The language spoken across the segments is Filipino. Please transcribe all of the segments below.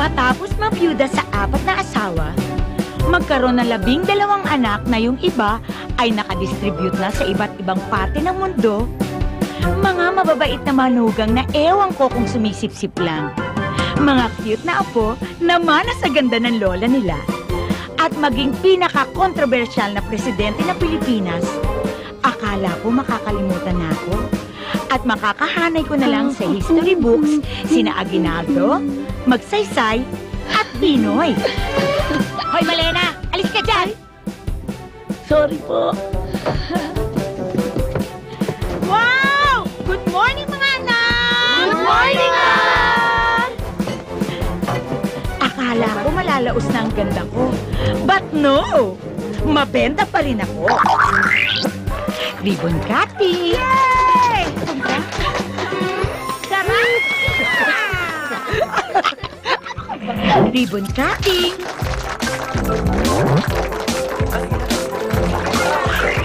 Matapos mabiyuda sa 4 na asawa, magkaroon ng 12 anak na yung iba ay nakadistribute na sa iba't ibang parte ng mundo. Mga mababait na manugang na ewan ko kung sumisip-sip lang. Mga cute na apo na mana sa ganda ng lola nila. At maging pinaka-controversial na presidente ng Pilipinas. Akala ko makakalimutan na ako. At makakahanay ko na lang sa history books sina Aguinaldo, Magsaysay, at Pinoy. Hoy, Malena! Alis ka dyan! Sorry po. Wow! Good morning, mga anak! Good morning, Ann! Akala ko malalaos na ang ganda ko. But no! Mabenta pa rin ako. Ribbon cutting! Yay! Sarap! Ribbon cutting!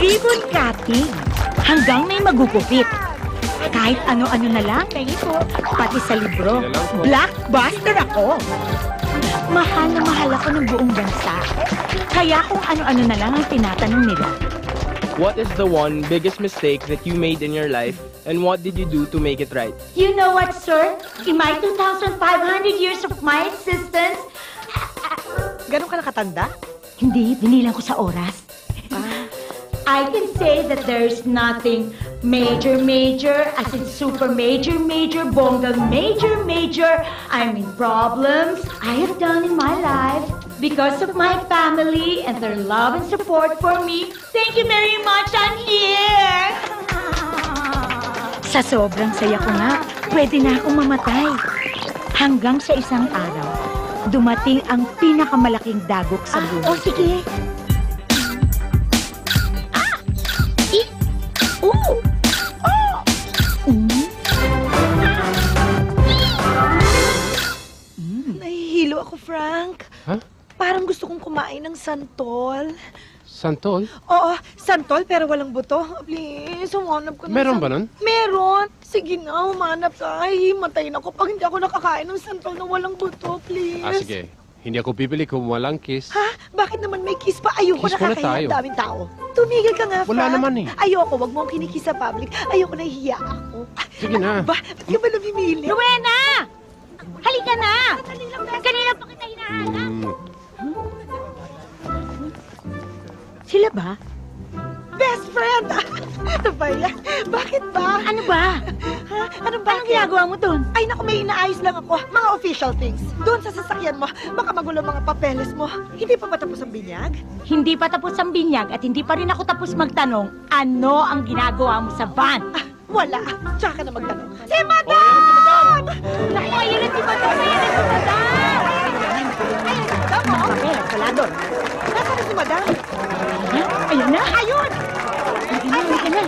Ribbon cutting! Hanggang may magugupit. Kahit ano-ano na lang, pati sa libro. Blockbuster ako! Mahal na mahal ako ng buong bansa. Kaya kung ano-ano na lang ang tinatanong nila. What is the one biggest mistake that you made in your life, and what did you do to make it right? You know what, sir? In my 2,500 years of my existence... Ganun ka nakatanda? Hindi, binilang ko sa oras. I can say that there's nothing major, as in super major, bongga major, I mean problems I have done in my life because of my family and their love and support for me. Thank you very much, I'm here! Sa sobrang saya ko nga, pwede na akong mamatay. Hanggang sa isang araw, dumating ang pinakamalaking dagok sa buhay. Oh, sige. Nahihilo ako, Frank. Huh? Parang gusto kong kumain ng santol. Santol? Oo, santol pero walang buto. Please, humanap ko ng Meron ba nun? Meron. Sige na, humanap ka. Ay, matayin ako pag hindi ako nakakain ng santol na walang buto, please. Sige. Hindi ako bibili kung walang kiss. Ha? Bakit naman may kiss pa? Ayoko Kiss muna nakakahiya tayo. ang daming tao. Tumigil ka nga, Frank. Wala naman eh. Ayoko, wag mo akong kinikiss sa public. Ayoko, nahihiya ako. Sige na. Ba, ba't ka ba namimili? Rowena! Halika na! Kanina pa kita hinahanap. Sila ba? Best friend! Ano ba yan? Bakit ba? Ano ba? Ha? Ano ba? Anong ginagawa mo doon? Ay, naku, may inaayos lang ako. Mga official things. Doon sa sasakyan mo, baka magulo mga papeles mo. Hindi pa ba tapos ang binyag? Hindi pa tapos ang binyag at hindi pa rin ako tapos magtanong ano ang ginagawa mo sa van. Wala. Tsaka na magtanong. Si Madam! Naku, ayan na si Madam! Ayan na si Madam! Madam, oh. Papel, wala doon. Nasaan na si Madam? Ha? Ayun na! Ayun! Halika na!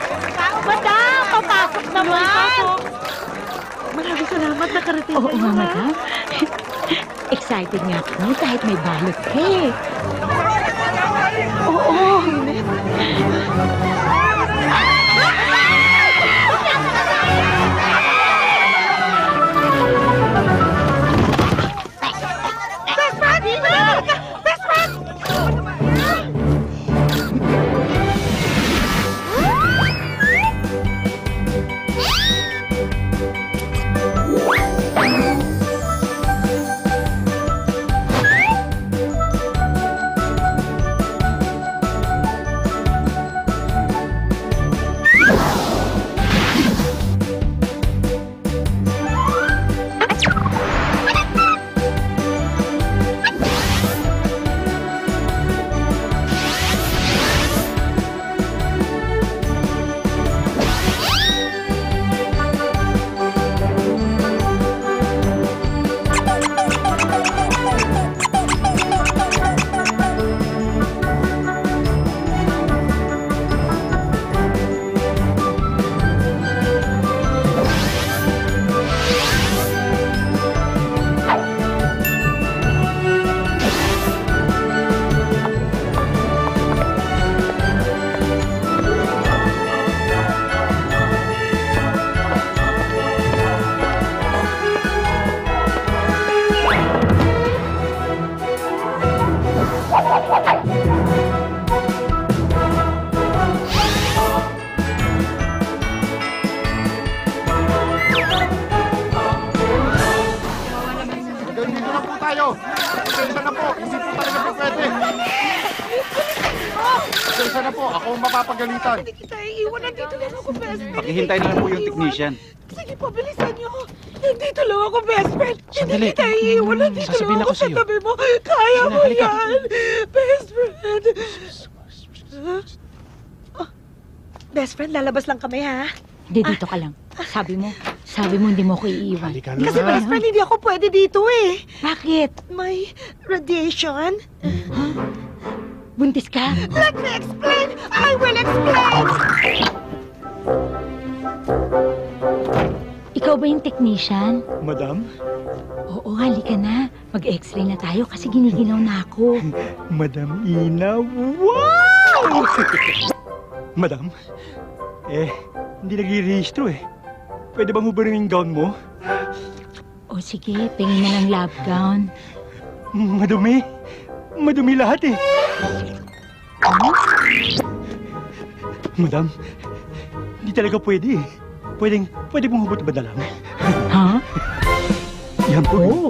Madam! Papasok naman! Maraming salamat, nakarating Oo kayo, nga, ha? Madam. Excited nga ako kahit may balot ka eh. Oo. Best friend! Best friend! na po tayo. Pasensya na po. Hindi po talaga po pwede. Pasensya na po. Ako ang mapapagalitan. Hindi kita iiwan. Nandito lang ako, best friend. Pakihintay na lang po yung technician. Sige po, bilisan niyo. Nandito lang ako, best friend. Sandali. Hindi kita iiwan. Nandito Sasabihin lang ako ako sa sa'yo. tabi mo. Kaya Sige na, mo halika. yan. Best friend. Best friend, lalabas lang kami, ha? Hindi, dito ka lang. Sabi mo hindi mo ko iiwan. Halika na. Kasi best friend, hindi ako pwede dito eh. Bakit? May radiation. Buntis ka? Let me explain! I will explain! Ikaw ba yung technician? Madam? Oo, halika na. Mag-x-ray na tayo kasi giniginaw na ako. Madam Ina, wow! Madam, hindi nag-i-rehistro eh. Pwede bang hubarin yung gown mo? O sige, pingin na ng lab gown. Madumi. Madumi lahat eh. Madam, hindi talaga pwede eh. Pwede pong hubot ba dalang? Ha? Yan po. Oo.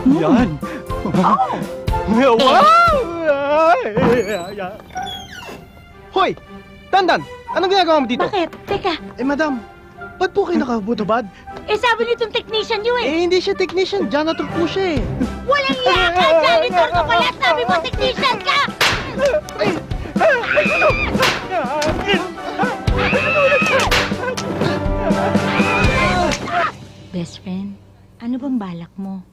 Yan. Wow! Hoy! Dandan! Anong ginagawa mo dito? Bakit? Teka, Madam, ba't po kayo nakabutubad? sabi nitong technician niyo Hindi siya technician. Janitor po siya Walang iya ka! Janitor ka pala! Sabi mo technician ka! Best friend, ano bang balak mo?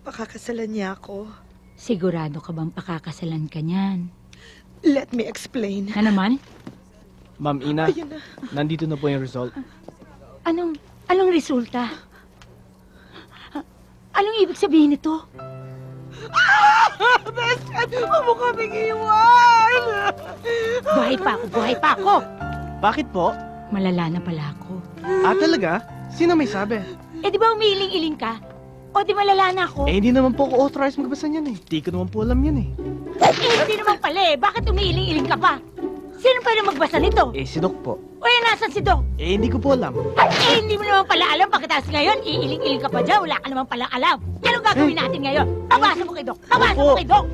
Pakakasalan niya ako. Sigurado ka bang pakakasalan ka niyan? Let me explain. Na naman? Ma'am Ina, Ayun na. nandito na po yung result. Anong resulta? Anong ibig sabihin nito? Best friend, huwag mo kaming iwan! Buhay pa ako! Bakit po? Malala na pala ako. Talaga? Sino may sabi? Eh di ba umiiling-iling ka? O di malala na ako? Hindi naman po ako authorized magbasa niyan Di ko naman po alam yan Hindi naman pala eh. Bakit umiiling-iling ka pa? Sino pwede magbasa nito? Si Doc po. O yan, nasan si Doc? Hindi ko po alam. Hindi mo naman pala alam. Pagkatapos ngayon, iiling-iling ka pa dyan. Wala ka naman pala alam. Anong gagawin natin ngayon? Pabasa mo kay Doc. Pabasa mo kay Doc.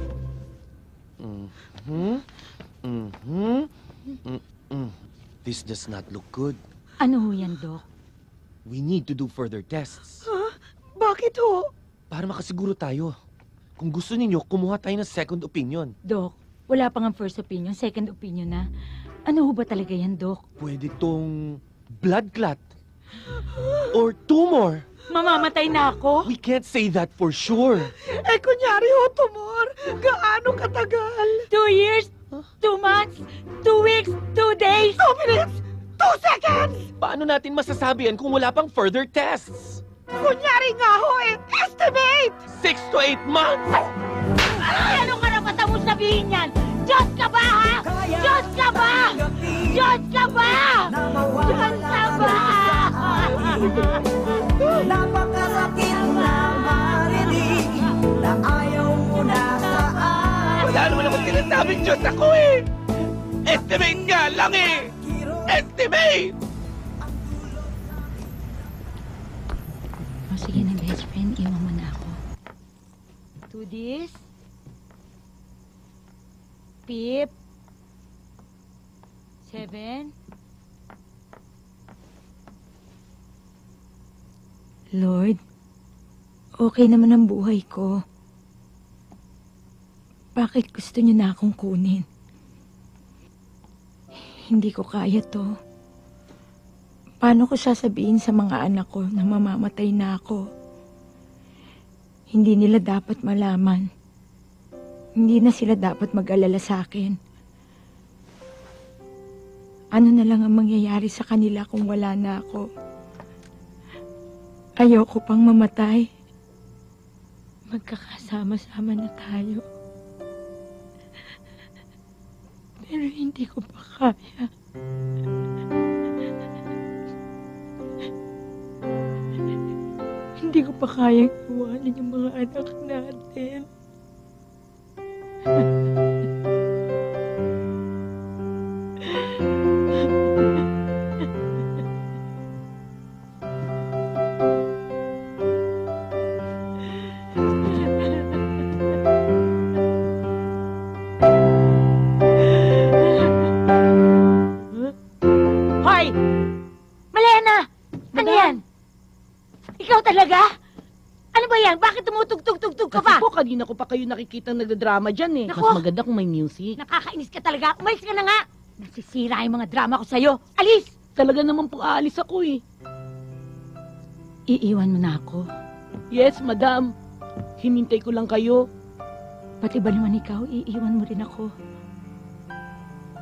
This does not look good. Ano ho yan, Doc? We need to do further tests Bakit ho? para makasiguro tayo. Kung gusto ninyo, kumuha tayo ng second opinion. Doc, wala pa nga first opinion, second opinion na. Ano ho ba talaga yan, Doc? Pwede tong blood clot or tumor. Mamamatay na ako? We can't say that for sure. Kunyari ho, tumor. Gaano katagal? 2 years? 2 months? 2 weeks? 2 days? 2 minutes? 2 seconds? Paano natin masasabi yan kung wala pang further tests? Kunyari nga ho estimate! 6 to 8 months! Ay, ano karapatan mo sabihin yan? Diyos ka ba, ha? Diyos ka ba? Diyos ka ba? Diyos ka ba? Napakasakit na marinig na ayaw mo na sa akin. Wala naman akong sinasabing Diyos ako Estimate nga lang Estimate! O sige na, best friend. Iwan mo na ako. To this. Pip. 7. Lord, okay naman ang buhay ko. Bakit gusto niyo na akong kunin? Hindi ko kaya to. Paano ko sasabihin sa mga anak ko na mamamatay na ako? Hindi nila dapat malaman. Hindi na sila dapat mag-alala sa akin. Ano na lang ang mangyayari sa kanila kung wala na ako? Ayoko pang mamatay. Magkakasama-sama na tayo. Pero hindi ko pa kaya. Hindi ko pa kayang iwanan yung mga anak natin. yan? Bakit tumutugtog-tugtog ka pa? Kasi po, kanina ko pa kayo nakikita nagdadrama dyan eh. Nako. Mas maganda kung may music. Nakakainis ka talaga. Umalis ka na nga. Nasisira yung mga drama ko sa'yo. Alis! Talaga naman po aalis ako eh. Iiwan mo na ako. Yes, madam. Hinintay ko lang kayo. Pati ba naman ikaw, iiwan mo rin ako.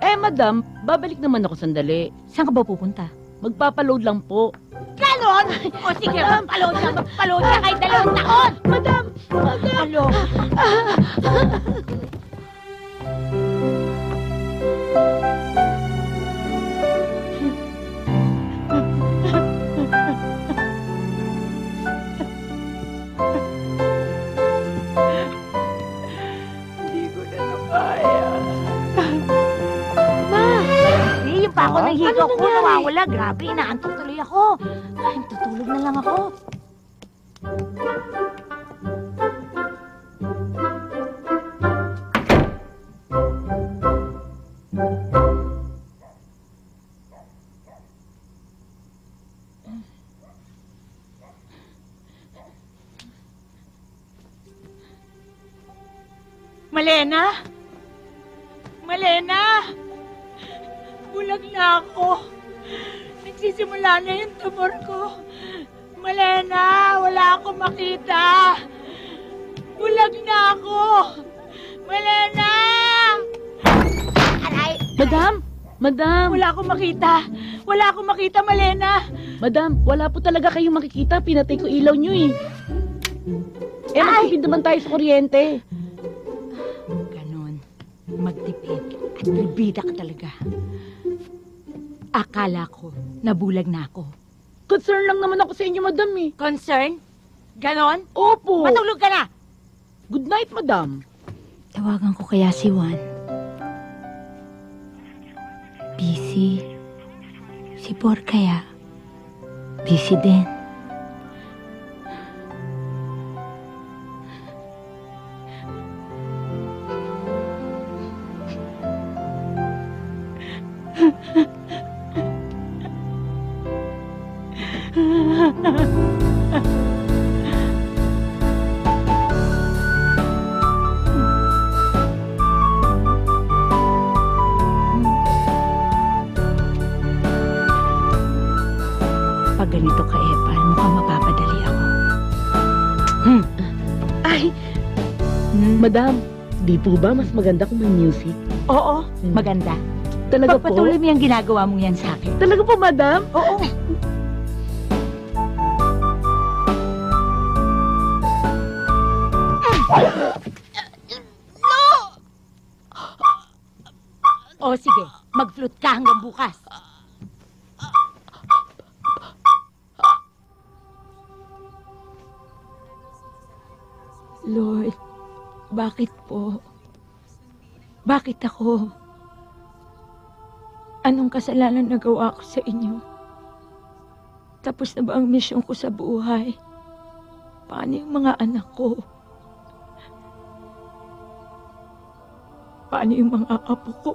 Eh, madam, babalik naman ako sandali. Saan ka ba pupunta? Magpapaload lang po. Ganon! O sige, magpaload ka kahit 2 taon! Madam! Alo. Hindi ko na ito kaya. Hindi, yung pa ako ng higo ko, nawawala. Grabe, inaantok tuloy ako. Ay, tutulog na lang ako. Malena? Malena? Bulag na ako. Nagsisimula na yung tumor ko. Malena, wala akong makita. Bulag na ako. Malena! Aray! Madam! Madam! Wala akong makita. Wala akong makita, Malena. Madam, wala po talaga kayong makikita. Pinatay ko ilaw nyo eh. Eh, magtipid naman tayo sa kuryente. Ganon. Magtipid. At bibida ka talaga. Akala ko, nabulag na ako. Concern lang naman ako sa inyo, madam eh. Concern? Ganon? Opo. Matulog ka na! Good night, madam. Tawagan ko kaya si Juan. Busy. Si Por kaya. Busy din. Pag ganito ka, Epal, mukhang mapapadali ako. Ay! Madam, di po ba mas maganda kung may music? Oo, maganda. Talaga po? Pagpatuloy mo yung ginagawa mong yan sa akin. Talaga po, madam? Oo. O sige, mag-flute ka hanggang bukas. Lord, bakit po? Bakit ako? Anong kasalanan nagawa ko sa inyo? Tapos na ba ang misyon ko sa buhay? Paano yung mga anak ko? Paano yung mga apo ko?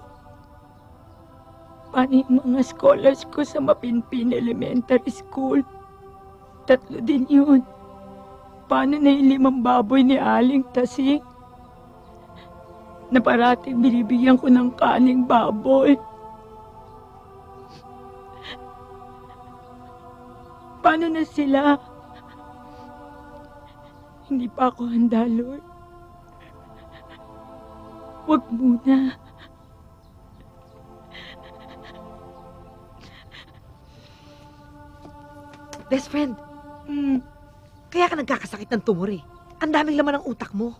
Paano yung mga scholars ko sa Mapinpin Elementary School? 3 din yun. Paano na yung 5 baboy ni Aling Tasing? Na parating binibigyan ko ng kaning baboy. Paano na sila? Hindi pa ako handa, Lord. Huwag muna. Best friend, kaya ka nagkakasakit ng tumor eh. Ang daming laman ng utak mo.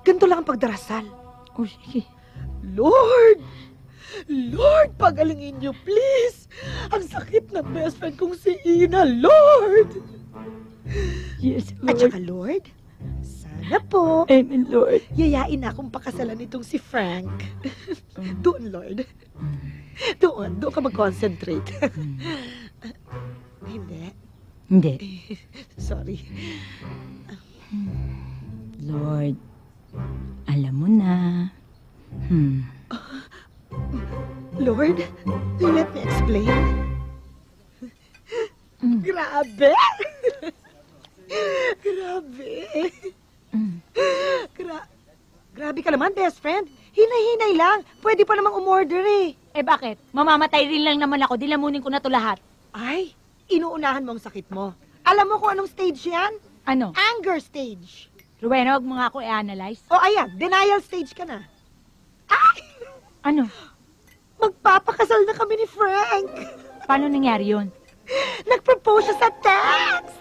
Ganito lang ang pagdarasal. O sige. Lord! Lord, pagalingin niyo, please! Ang sakit ng best friend kong si Ina, Lord! Yes, At Lord. saka, Lord, sana po, Amen, Lord. yayain na akong pakasalan nitong si Frank. Doon, Lord. Doon ka mag-concentrate. Hindi. Hindi. Sorry. Lord, alam mo na. Lord, let me explain. Grabe! Grabe. Grabe ka naman, best friend. Hinay-hinay lang. Pwede pa namang umorder eh. Eh bakit? Mamamatay rin lang naman ako. Dilamunin ko na to lahat. Ay, inuunahan mo ang sakit mo. Alam mo kung anong stage yan? Ano? Anger stage. Rowena, huwag mo nga ako i-analyze. O ayan, denial stage ka na. Ay! Ano? Magpapakasal na kami ni Frank. Paano nangyari yun? Nag-propose siya sa text.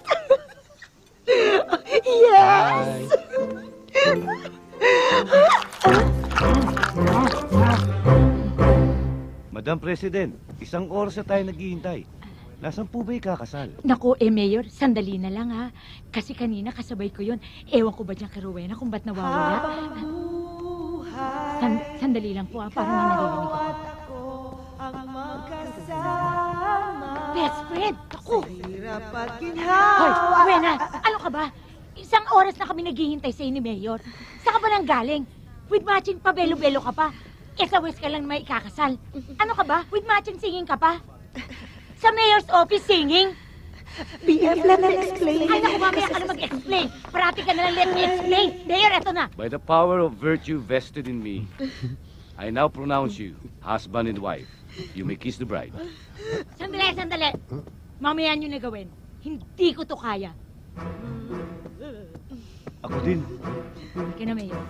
Yes! Madam President, 1 oras na tayo naghihintay. Nasaan po ba ikakasal? Naku, Mayor, sandali na lang ha. Kasi kanina kasabay ko yun. Ewan ko ba dyan kay Rowena kung ba't nawawala? Sandali lang po ha, parang may naririnig ako. Best friend! Ako! Hoy, Rowena, ano ka ba? 1 oras na kami naghihintay sa ni Mayor. Saan ka ba nang galing? With matching pa, belo-belo ka pa. Sa West ka lang may ikakasal. Ano ka ba? With matching singing ka pa? Sa Mayor's office singing? BF, let me explain. Ay, naku, mamaya ka na mag-explain. Parati ka na lang let me explain. Mayor, eto na. By the power of virtue vested in me, I now pronounce you husband and wife. You may kiss the bride. Sandali. Mamaya nyo na gawin. Hindi ko to kaya. Ako din. Halika na, Mayor.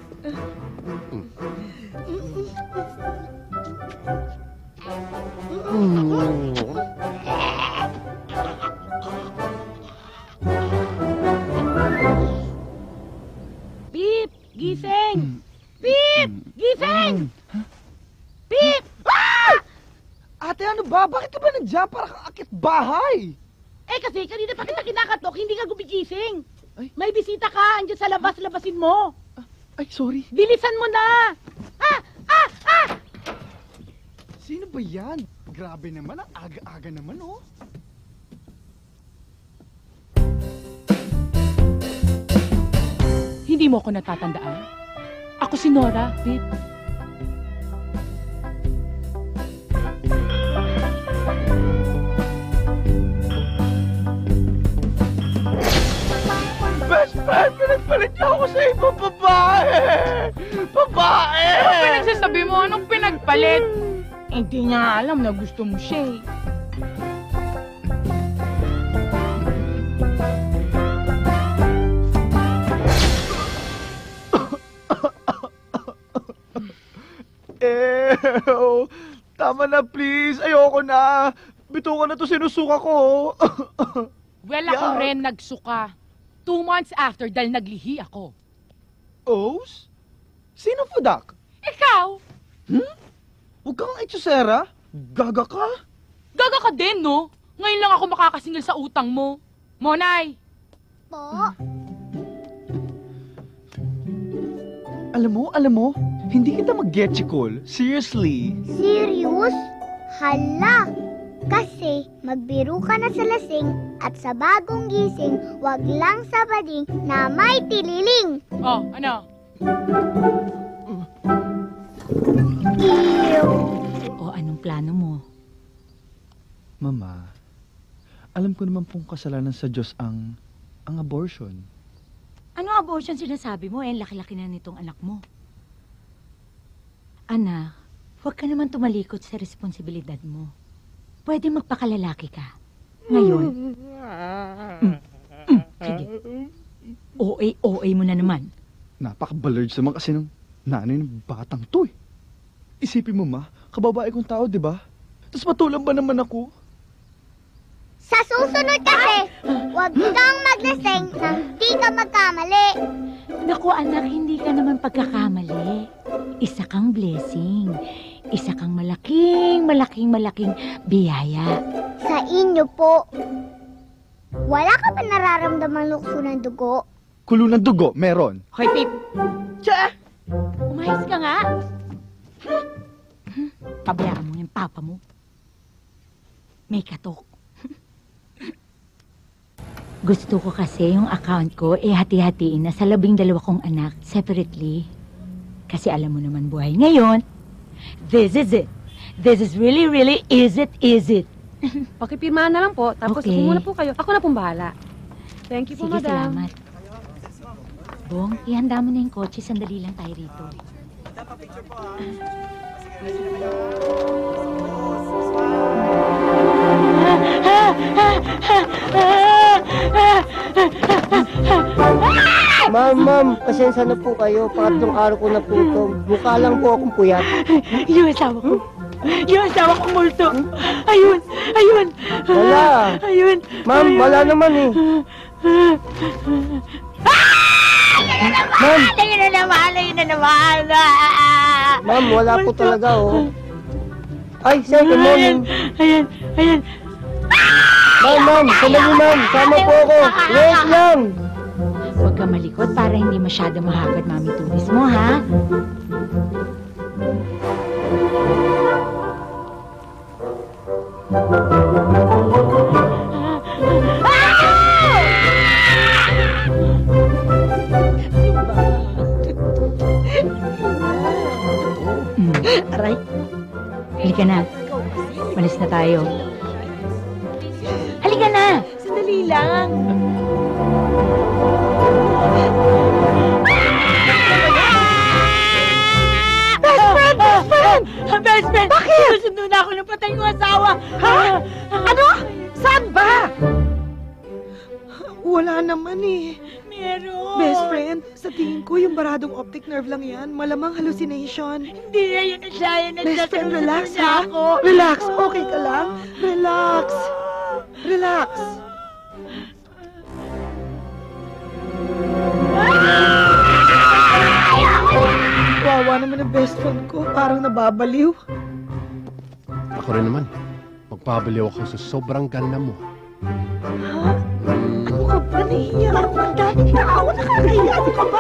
Pip! Gising! Pip! Gising! Pip! Ate, ano ba? Bakit ka ba nandiyan para kang akit bahay? Eh kasi kanina pa kita kinakatok, hindi ka gumigising. Ay. May bisita ka, andyan sa labas, labasin mo. Ay, sorry. Bilisan mo na! Sino ba yan? Grabe naman, ang aga-aga naman, oh. Hindi mo ako natatandaan? Ako si Nora, Pip. Best friend, pinagpalit niya ako sa ibang babae! Babae! Ano pinagsasabi mo? Anong pinagpalit? Hindi niya alam na gusto mo siya eh. Ew! Tama na, please. Ayoko na. Bitukan na to sinusuka ko. Well, ako rin nagsuka. 2 months after dahil naglihi ako. Os? Sino pudak? Ikaw? Huwag kang itsusera. Gaga ka. Gaga ka din, no? Ngayon lang ako makakasingil sa utang mo. Monay! Po? Alam mo, hindi kita mag-getchikol. Seriously. Serious? Hala! Kasi magbiro ka na sa lasing at sa bagong gising, wag lang sa bading na may tililing. Oh, ano? Ew! O anong plano mo? Mama, alam ko naman pong kasalanan sa Diyos ang abortion. Ano abortion sinasabi mo? Ang laki-laki na nitong anak mo. Anak, huwag ka naman tumalikod sa responsibilidad mo. Pwede magpakalalaki ka. Ngayon. Sige. OA mo na naman. Napaka-balards naman kasi ng nanay ng batang to eh. Isipin mo ma, kababae kong tao, di ba? Tapos matulang ba naman ako? Sa susunod kasi, wag kang maglasing nang di ka magkamali. Naku anak, hindi ka naman pagkakamali. Isa kang blessing. Isa kang malaking biyaya. Sa inyo po. Wala ka ba nararamdamang lukso ng dugo? Kulo ng dugo, meron. Hoy, Pip! Tsa! Umayos ka nga! Pabayaan mo yung papa mo. May katok. Gusto ko kasi yung account ko hati-hatiin na sa 12 kong anak separately. Kasi alam mo naman buhay ngayon. This is it. This is really, is it? Pakipirmahan na lang po, tapos Okay. muna po kayo. Ako na pong bahala. Thank you po, Sige, madam. salamat. Bong, ihanda mo na yung kotse. Sandali lang tayo rito. Ma'am, pasensya na po kayo. Pangatlong araw ko na po ito. Mukha lang po akong puyat. Yung asawa ko. Yung asawa ko multo. Ayun, ayun. Wala. Ayun. Ma'am, wala naman eh. Ma'am. Ayun na naman, ayun na naman. Ma'am, wala po talaga oh. Ay, sir, good morning. Ayan, ayan. Ma'am, sandali ma'am. Sama po ako. Wait lang. Huwag ka malikot para hindi masyado mahagad mami tulis mo, ha? Aray. Halika na. Malis na tayo. Halika na! Sandali lang. Best friend! Bakit? Susundo na ako ng patay kong asawa! Ha? Ano? Saan ba? Wala naman eh. Meron! Best friend, sa tingin ko yung baradong optic nerve lang yan. Malamang hallucination. Hindi na yun na siya. Yun na Best siya. friend, relax Susundo na ha. ako. Relax. Okay ka lang? Relax. Relax. Wawa naman ang best friend ko. Parang nababaliw. Ako rin naman. Magpabaliw ako sa sobrang ganda mo. Ha? Ano ka ba? Nahihiya ako. Ang daming tao. Nakakahiya. Ano ka ba?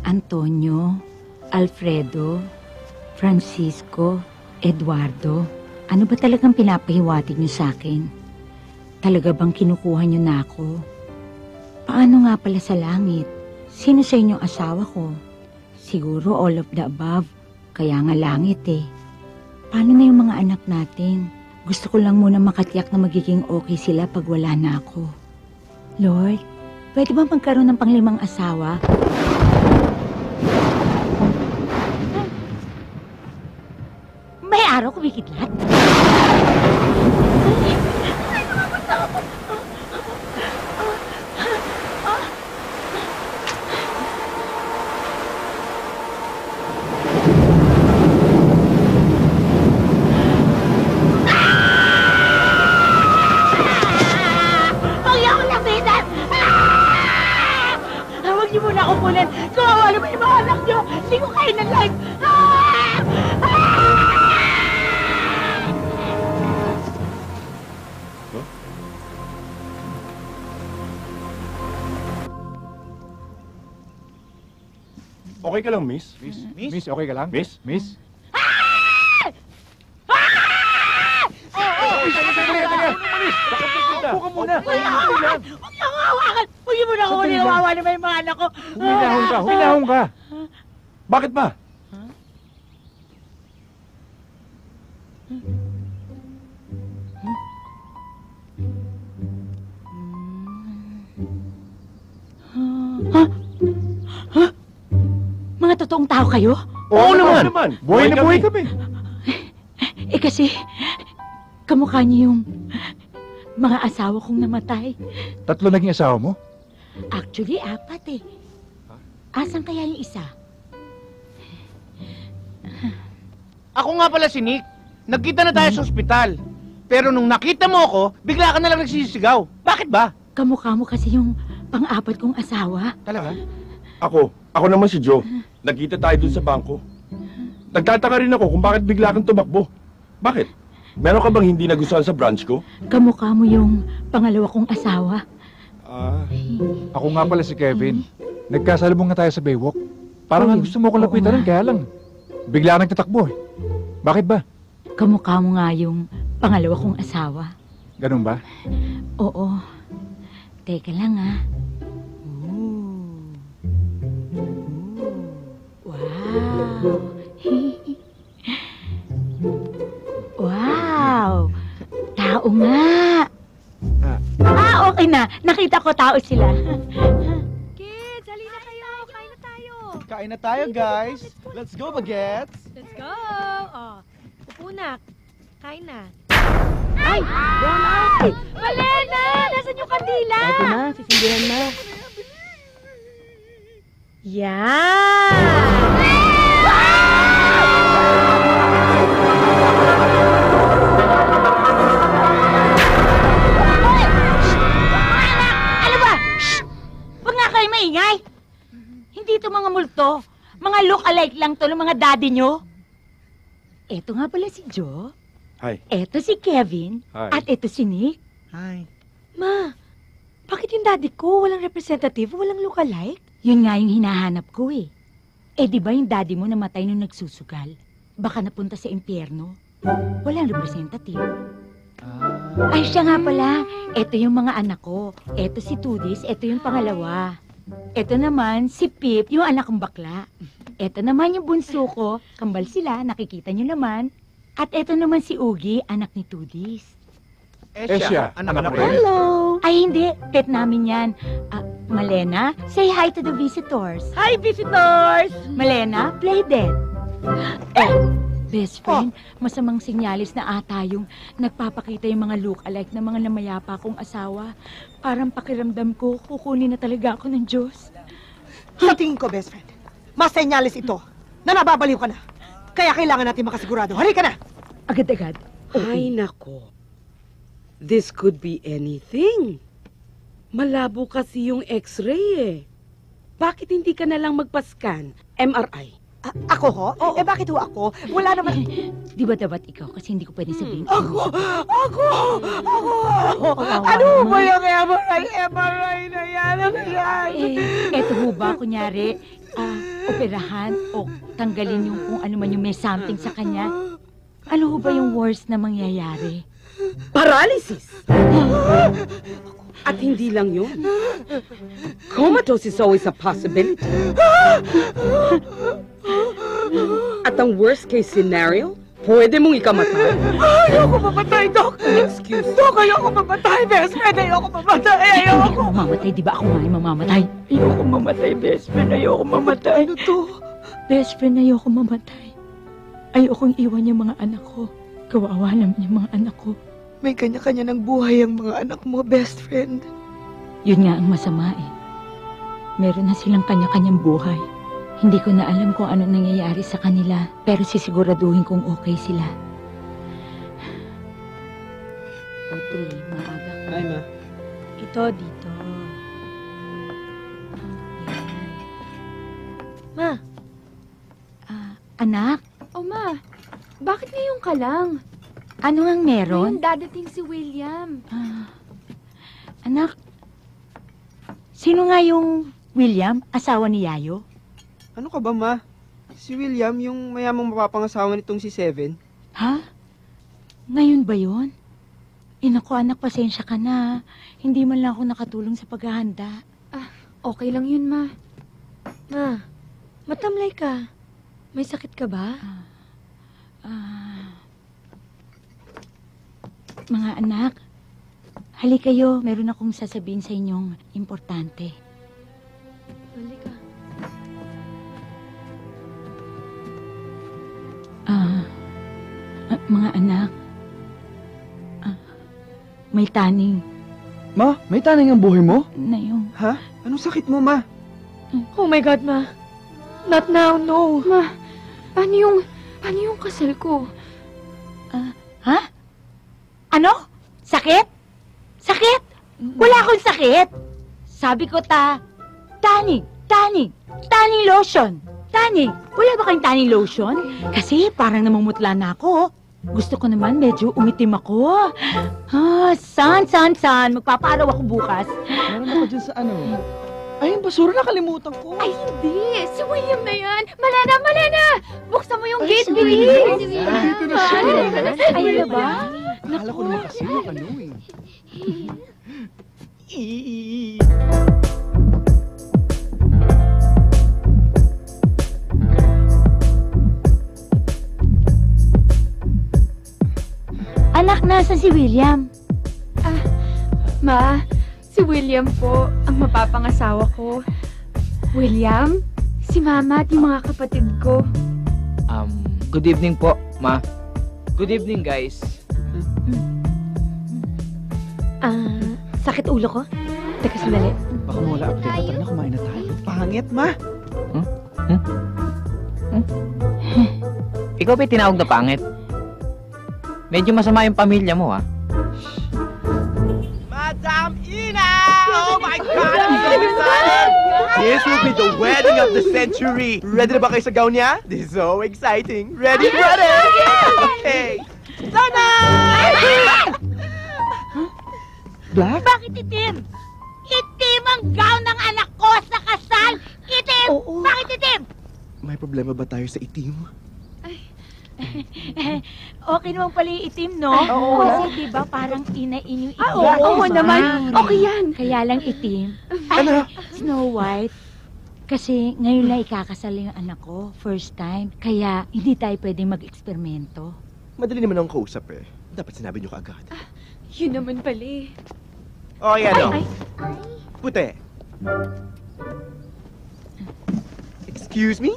Antonio, Alfredo, Francisco, Eduardo, ano ba talagang pinapahiwatig niyo sa akin? Talaga bang kinukuha niyo na ako? Paano nga pala sa langit? Sino sa inyong asawa ko? Siguro all of the above. Kaya nga langit eh. Paano na yung mga anak natin? Gusto ko lang muna makatiyak na magiging okay sila pag wala na ako. Lord, pwede ba magkaroon ng panglimang asawa? May araw kumikidlat? Huwag niyo muna ako kunin. Kawawa naman yung mga anak niyo. Hindi ko kayo ng life. Okay ka lang, miss? Miss, okay ka lang? Miss? Upo ka muna. Huwag niyo ako hawakan. Huwag niyo muna ako kunin. Kawawa naman yung mga anak ko. Huminahon ka. Bakit ba? Mga totoong tao kayo? Oo naman. Buhay na buhay kami. Eh kasi, kamukha niyo yung mga asawa kong namatay. Tatlo naging asawa mo? Actually, 4 eh. Asan kaya yung isa? Ako nga pala si Nick. Nagkita na tayo sa ospital. Pero nung nakita mo ako, bigla ka na lang nagsisigaw. Bakit ba? Kamukha mo kasi yung pang-4 kong asawa. Talaga? Ako naman si Joe. Nagkita tayo dun sa bangko. Nagtataka rin ako kung bakit bigla kang tumakbo. Bakit? Meron ka bang hindi nagustuhan sa branch ko? Kamukha mo yung pangalawa kong asawa. Ako nga pala si Kevin. Nagkasalubong nga tayo sa Baywalk. Parang gusto mo ko lapitan rin, kaya lang. Bigla nagtatakbo eh. Bakit ba? Kamukha mo nga yung pangalawa kong asawa. Ganun ba? Oo. Teka lang ah. Wow. Wow. Tao nga. Okay na. Nakita ko tao sila. Kids, halina kayo. Kain na tayo. Kain na tayo, guys. Let's go, bagets. Let's go. Oh, upo na. Kain na. Ay! Brown eye! Malena! Nasaan yung kandila? Eto na, sisindihan na. Yan! Ano ba? Shh! Huwag nga kayo maingay. Hindi ito mga multo. Mga look-alike lang to ng mga daddy nyo. Eto nga pala si Joe. Hi. Eto si Kevin. Hi. At eto si Nick. Hi. Ma, bakit yung daddy ko walang representative, walang look-alike? Yun nga yung hinahanap ko eh. Eh di ba yung daddy mo namatay nung nagsusugal? Baka napunta sa impyerno. Walang representative. Ay, siya nga pala. Eto yung mga anak ko. Eto si Tudis, eto yung pangalawa. Eto naman si Pip, yung anak kong bakla. Eto naman yung bunso ko. Kambal sila, nakikita nyo naman. At eto naman si Ugi, anak ni Tudis. Esya, anak mo rin? Hello! Ay, hindi. Pet namin yan. Malena, say hi to the visitors. Hi, visitors! Malena, play dead. Best friend, masamang sinyalis na ata yung nagpapakita yung mga look-alike na mga namayapa kong asawa. Parang pakiramdam ko, kukunin na talaga ako ng Diyos. Sa tingin ko, best friend, mas senyalis ito na nababaliw ka na. Kaya kailangan natin makasigurado. Halika na! Agad-agad. Ay, nako. This could be anything. Malabo kasi yung x-ray eh. Bakit hindi ka na lang magpa-scan? MRI. Ako ho? Eh bakit ho ako? Wala naman... Di ba dapat ikaw? Kasi hindi ko pwede sabihin. Ako! Ano ba yung MRI na yan? Ano yan? Eto ho ba, kunyari, operahan o tanggalin yung kung ano man yung may something sa kanya? Ano ho ba yung worst na mangyayari? Paralysis! At hindi lang yun. Comatose is always a possibility. At ang worst case scenario, pwede mong ikamatay. Ayoko mamatay, Doc! Excuse me. Doc, ayoko mamatay, best friend! Ayoko mamatay! Hindi Ayoko! ako mamamatay, di ba ako nga ay mamamatay? Ayoko mamatay, best friend. Ayoko mamatay. Ano to? Best friend, ayoko mamatay. Ayokong iwan yung mga anak ko. Kawawa naman yung mga anak ko. May kanya-kanya ng buhay ang mga anak mo, best friend. Yun nga ang masama eh. Meron na silang kanya-kanyang buhay. Hindi ko na alam kung ano nangyayari sa kanila, pero sisiguraduhin kong okay sila. Audrey, maaga ka. Hi, ma. Ito, dito. Ma. Anak, Oh, ma. Bakit ngayon ka lang? ano ang meron? Ngayon dadating si William. Anak, sino nga yung William, asawa ni Yayo? Ano ka ba, ma? Si William, yung mayamang mapapangasawa nitong si Seven. Ha? Ngayon ba yun? Naku, anak, pasensya ka na. Hindi man lang ako nakatulong sa paghahanda. Okay lang yun, ma. Ma, matamlay ka. May sakit ka ba? Mga anak, hali kayo. Meron akong sasabihin sa inyong importante. Halika. Mga anak, may taning Ma, may taning ang buhay mo? na yung... Ha? Anong sakit mo, ma? Oh my God, ma. Not now, no. Ma, paano yung kasal ko? Ha? Ano? Sakit? Sakit? Wala akong sakit. Sabi ko taning lotion. Taning. Wala ba kayong taning lotion? Kasi parang namumutla na ako. Gusto ko naman medyo umitim ako. San? Magpapaaraw ako bukas. Meron ako dyan sa ano. Ay, yung basura nakalimutan ko. Ay, hindi. Si William na yan. Malena! Buksan mo yung gate, si bilis. William. Si William. Nandito na siya. Ayun na ba? Akala ko naman kasi yung ano eh. Anak, nasa si William? Ma, si Si William po, ang mapapangasawa ko. William, si Mama at yung mga kapatid ko. Good evening po, Ma. Good evening, guys. Sakit ulo ko? Teka, sandali. Baka mawala appetite. Tara na, kumain na tayo. Pangit, ma. Ikaw ba'y tinawag na pangit? Medyo masama yung pamilya mo, ha? Madam Ina! Oh my God, I'm so excited! This will be the wedding of the century. Ready na ba kayo sa gown niya? This is so exciting. Ready, ready? Okay. Sana! Black? Bakit itim? Itim ang gown ng anak ko sa kasal! Itim! Bakit itim? May problema ba tayo sa itim? Okay naman pala yung itim, no? Oo. Kasi diba parang ina-in yung itim. Oo naman. Okay yan. Kaya lang itim. Ano? Snow White. Kasi ngayon lang ikakasal yung anak ko. First time. Kaya hindi tayo pwedeng mag-eksperimento. Madali naman ang kausap eh. Dapat sinabi niyo kaagad. Yun naman pala eh. Oh, yan o. Puti. Excuse me?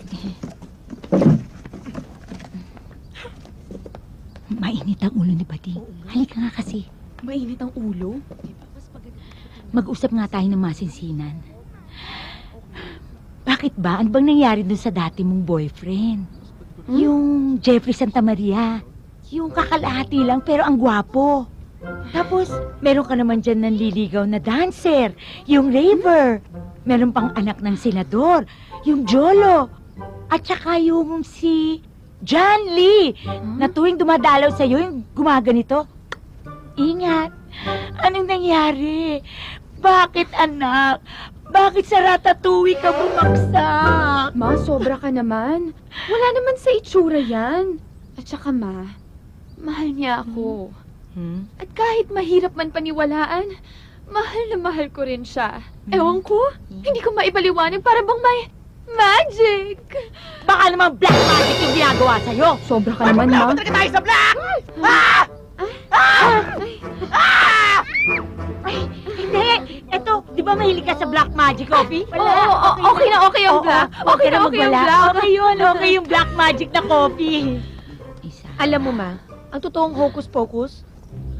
Mainit ang ulo ni Bading. Halika nga kasi. Mainit ang ulo? Mag-usap nga tayo ng masinsinan. Bakit ba? Ano bang nangyari dun sa dati mong boyfriend? Yung Jeffrey Santa Maria. Yung kakalahati lang pero ang gwapo. Tapos, meron ka naman dyan ng liligaw na dancer. Yung raver. Meron pang anak ng senador. Yung Jolo. At saka yung si John Lee. Na tuwing dumadalaw sa'yo, yung gumaganito. Ingat. Anong nangyari? Bakit, anak? Bakit sa ratatouille ka bumagsak? Ma, sobra ka naman. Wala naman sa itsura yan. At saka ma, mahal niya ako. At kahit mahirap man paniwalaan, mahal na mahal ko rin siya. Ewan ko, hindi ko maipaliwanag para bang may magic. Baka naman black magic yung ginagawa sa'yo. Sobra ka naman, ma. Talaga tayo sa black! Ay, hindi. Eto, di ba mahilig ka sa black magic, coffee? Oo, okay na okay ang black. Okay na okay ang black. Okay yun, okay yung black magic na coffee. Alam mo, ma, ang totoong hocus-pocus,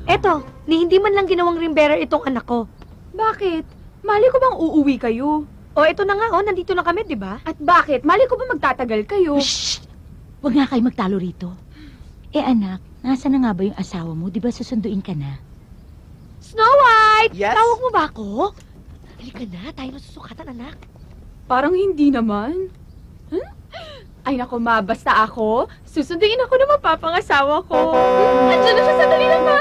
eto, ni hindi man lang ginawang rimbearer itong anak ko. Bakit? Mali ko bang uuwi kayo? O, eto na nga, nandito na kami, di ba? At bakit? Mali ko ba magtatagal kayo? Shh! Huwag nga kayo magtalo rito. Eh anak, nasa na nga ba yung asawa mo? Di ba susunduin ka na? Snow White! Yes? Tawag mo ba ako? Halika na, tayo nasusukatan, anak. Parang hindi naman. Huh? Ay nako ma, basta ako, susunduin ako ng mapapangasawa ko. Andiyan na siya, sandali lang ma!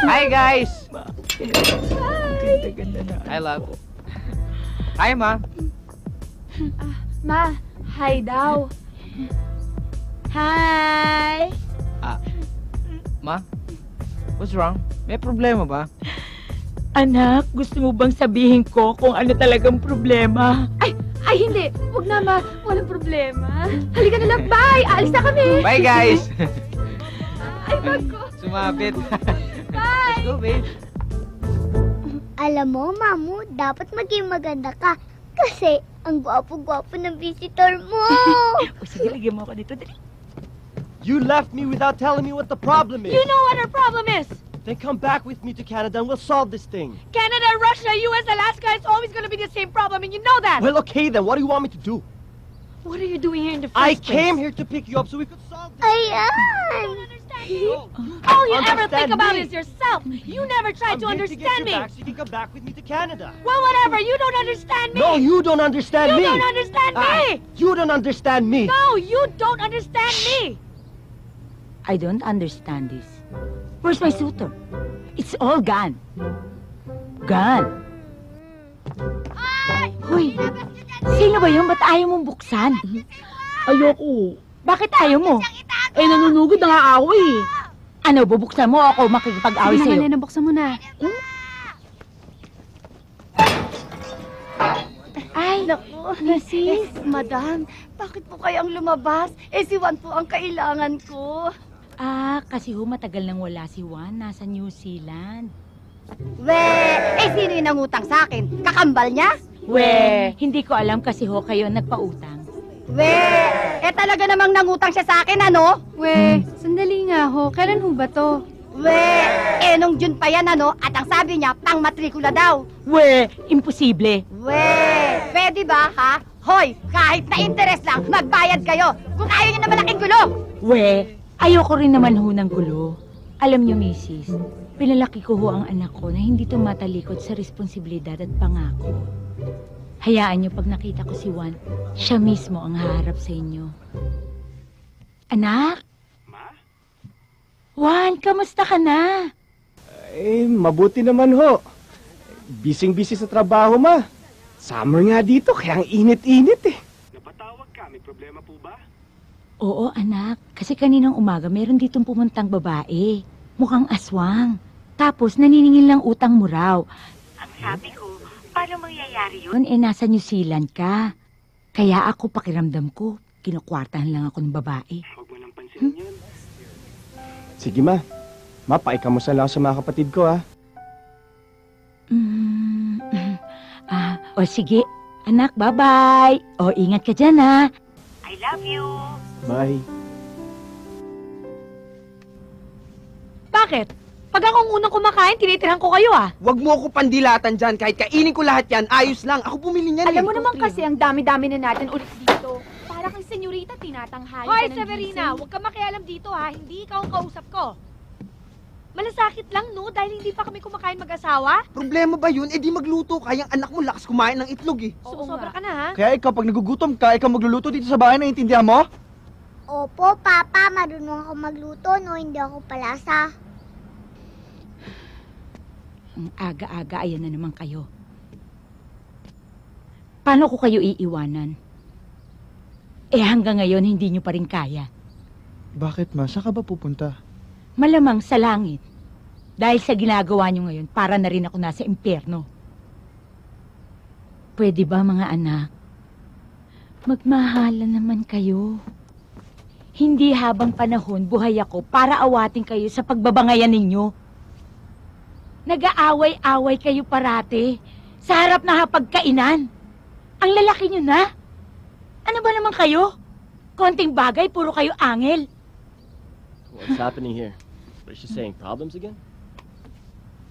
Hi, guys! Hi! Hi, love. Hi, Ma. Ma, hi daw. Hi! Ma? What's wrong? May problema ba? Anak, gusto mo bang sabihin ko kung ano talagang problema? Ay hindi, wag na ma, walang problema. Halika na lang, bye! Aalis na kami! Bye, guys! Ay, bag ko! Sumapit. Bye! Let's go, babe. Alam mo, Mamu, dapat maging maganda ka. Kasi, ang gwapo-gwapo ng visitor mo. O sige, lagyan mo ako dito. Dali. You left me without telling me what the problem is. You know what our problem is! Then come back with me to Canada and we'll solve this thing. Canada, Russia, US, Alaska, it's always gonna be the same problem, and you know that! Well, okay then. What do you want me to do? What are you doing here in the first I place? came here to pick you up so we could solve this. Ayan! All you ever think Understand about me. is yourself. You never try to I'm here to get understand you me. back so you can come back with me to Canada. Well, whatever. You don't understand me. No, you don't understand You me. don't understand me. You don't understand me. No, you don't understand me. I don't understand this. Where's my suitor? It's all gone. Gone. Hoy, sino ba yun? Ba't ayaw mong buksan? Ayoko. Bakit ayaw mo? Eh, nanunugod na nga ako eh. Ano, bubuksan mo o ako makikipag-away Sige na, sa'yo? Nena, buksan mo na. Ay, naku, Mrs. Madam, bakit po kayang lumabas? Eh, si Juan po ang kailangan ko. Kasi matagal nang wala si Juan. Nasa New Zealand. Sino yung nangutang sa akin? Kakambal niya? Hindi ko alam kasi ho kayo ang nagpautang. Talaga namang nangutang siya sa akin, ano? Sandali nga ho. Kailan ho ba to? Nung June pa yan, ano? At ang sabi niya, pang matrikula daw. Imposible. Pwede ba, ha? Hoy, kahit na interes lang, magbayad kayo. Kung ayaw niyo na malaking gulo. Ayoko rin naman ho ng gulo. Alam niyo, Mrs., pinalaki ko ho ang anak ko na hindi tumatalikod sa responsibilidad at pangako. Hayaan niyo pag nakita ko si Juan, siya mismo ang haharap sa inyo. Anak? Juan, kamusta ka na? Mabuti naman ho. Bising-busy sa trabaho, ma. Summer nga dito, kaya ang init-init eh. Napatawag ka, may problema po ba? Oo, anak. Kasi kaninang umaga, meron ditong pumuntang babae. Mukhang aswang. Tapos, naniningil lang utang mo raw. Ang sabi ko, paano mangyayari yun? Nasa New Zealand ka. Kaya ako, pakiramdam ko, kinukwartahan lang ako ng babae. Huwag mo nang pansinin yun. Sige, ma. Ma, pakikamusta lang sa mga kapatid ko, ha? O sige, anak, bye-bye. O, ingat ka dyan, ha? I love you. Bye. Bakit? Pag akong unang kumakain, tinitirhan ko kayo ah. Huwag mo ako pandilatan dyan. Kahit kainin ko lahat yan, ayos lang. Ako bumili niyan. Alam mo naman kasi ang dami-dami na natin ulit dito. Para kang senyorita, tinatanghalan Hoy, ka ng Severina, gising. huwag ka makialam dito ha. Hindi ikaw ang kausap ko. Malasakit lang, no? Dahil hindi pa kami kumakain mag-asawa. Problema ba yun? Di magluto ka. Yung anak mo lakas kumain ng itlog, eh. Sobra ka na, ha? Kaya ikaw, pag nagugutom ka, ikaw magluluto dito sa bahay, naiintindihan mo? Opo, Papa, marunong ako magluto, no? Hindi ako palasa. Ang aga-aga, ayan na naman kayo. Paano ko kayo iiwanan? Hanggang ngayon, hindi nyo pa rin kaya. Bakit, ma? Saan ka ba pupunta? Malamang sa langit. Dahil sa ginagawa nyo ngayon, para na rin ako nasa impyerno. Pwede ba, mga anak? Magmahalan naman kayo. Hindi habang panahon buhay ako para awatin kayo sa pagbabangayan ninyo. Nag-aaway-away kayo parate sa harap na hapagkainan. Ang lalaki nyo na. Ano ba naman kayo? Konting bagay, puro kayo angel. What's happening here? What is she saying? Problems again?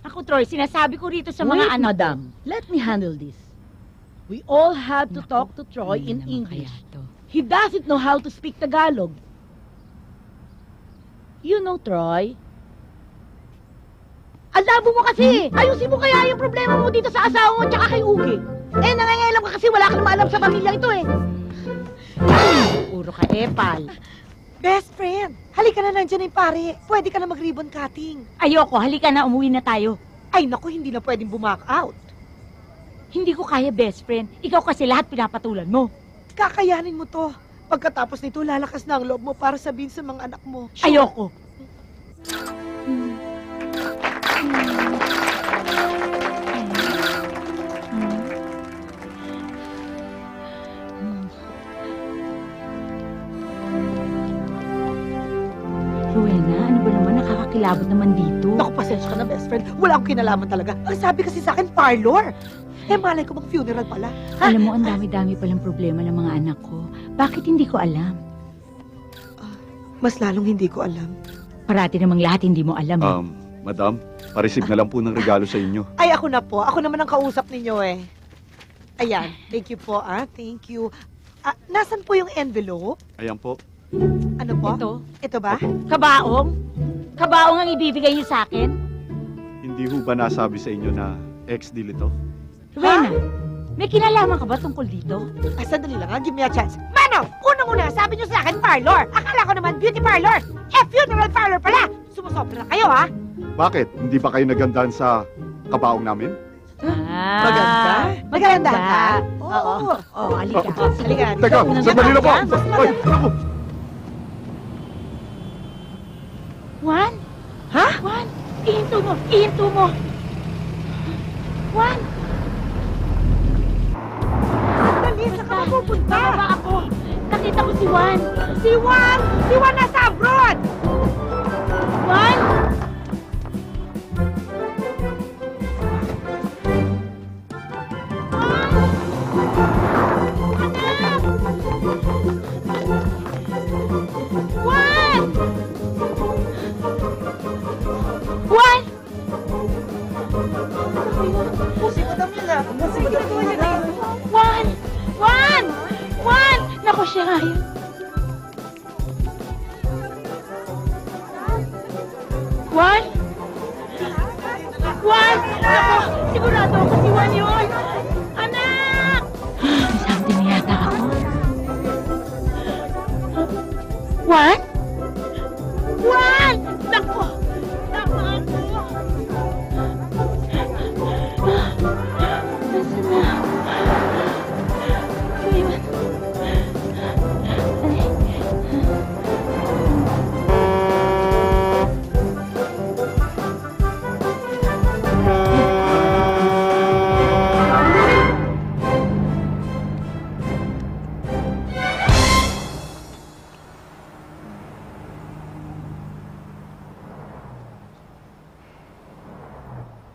Ako, Troy, sinasabi ko rito sa mga anak. Madam, let me handle this. We all have to talk to Troy in English. He doesn't know how to speak Tagalog. You know, Troy? Ang labo mo kasi! Ayusin mo kaya yung problema mo dito sa asawa mo tsaka kay Ugi. Nangangailam ka kasi wala ka naman alam sa pamilyang ito eh. Puro ka epal. Best friend, halika na nandiyan yung pare. Pwede ka na mag-ribbon cutting. Ayoko, halika na, umuwi na tayo. Ay naku, hindi na pwedeng bumak out. Hindi ko kaya, best friend. Ikaw kasi lahat pinapatulan mo. Kakayanin mo to. Pagkatapos nito, lalakas na ang loob mo para sabihin sa mga anak mo. Sure. Ayoko. Rowena, ano ba naman? Nakakakilabot naman dito. Naku, pasensya ka na, best friend. Wala akong kinalaman talaga. Ang sabi kasi sa akin, parlor. Malay ko bang funeral pala. Alam mo, ang dami-dami palang problema ng mga anak ko. Bakit hindi ko alam? Mas lalong hindi ko alam. Parati namang lahat hindi mo alam. Madam, pa-receive na lang po ng regalo sa inyo. Ay, ako na po. Ako naman ang kausap ninyo eh. Ayan, thank you po Thank you. Nasaan po yung envelope? Ayan po. Ano po? Ito ba? Kabaong? Kabaong ang ibibigay niyo sa akin? Hindi ho ba nasabi sa inyo na ex-deal ito? Rowena, may kinalaman ka ba tungkol dito? Sandali lang give me a chance. Manong, unang-una, sabi niyo sa akin parlor. Akala ko naman beauty parlor. Funeral parlor pala. Sumusobra na kayo, Bakit? Hindi ba kayo nagandahan sa kabaong namin? Maganda? Maganda ka? Oo. Halika. Halika. Teka, sandali na po. Ay, naku. Juan? Ha? Juan, ihinto mo. Ihinto mo. Juan! Dali, saan ka mapupunta? Bababa ako. Nakita ko si Juan. Si Juan! Si Juan nasa abroad! Juan? Naku, siya nga yun. Juan? Juan! Naku, sigurado ako si Juan yun. Anak! May something na yata ako. Juan? Juan! Naku! Naku ako! Nasaan na? Ayun.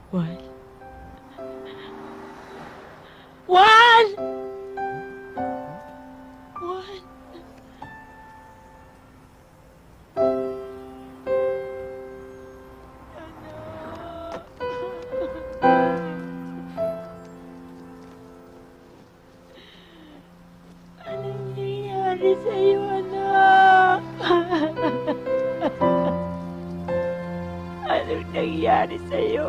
Juan? Juan! Juan! Anong nangyayari sa'yo, anak? Anong nangyayari sa'yo?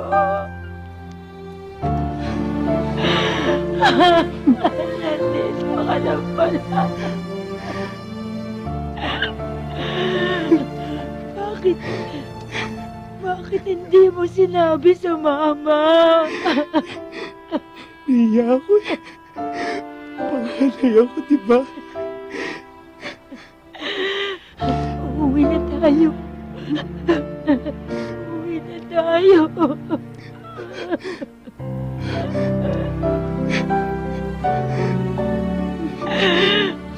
Nandito ka na pala. Bakit hindi mo sinabi sa mama? Niya ako eh. Panganay ako, diba? Uuwi na tayo. Uuwi na tayo.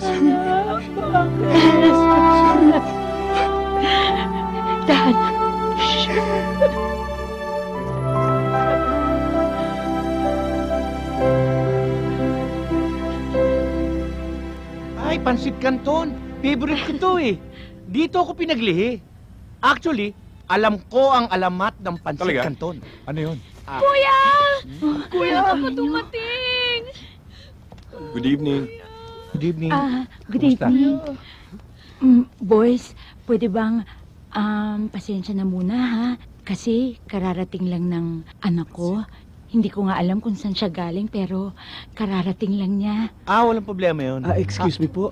Anak, bakit? Dahan. Ay, pansit canton. Favorite ko to eh. Dito ako pinaglihi. Actually, alam ko ang alamat ng pansit Talaga? canton. Ano yun? Kuya! Kuya, ako dumating! Good evening. Good evening. Good evening. Boys, pwede bang pasensya na muna ha? Kasi kararating lang ng anak ko. Hindi ko nga alam kung saan siya galing pero kararating lang niya. Walang problema yun. Excuse me po.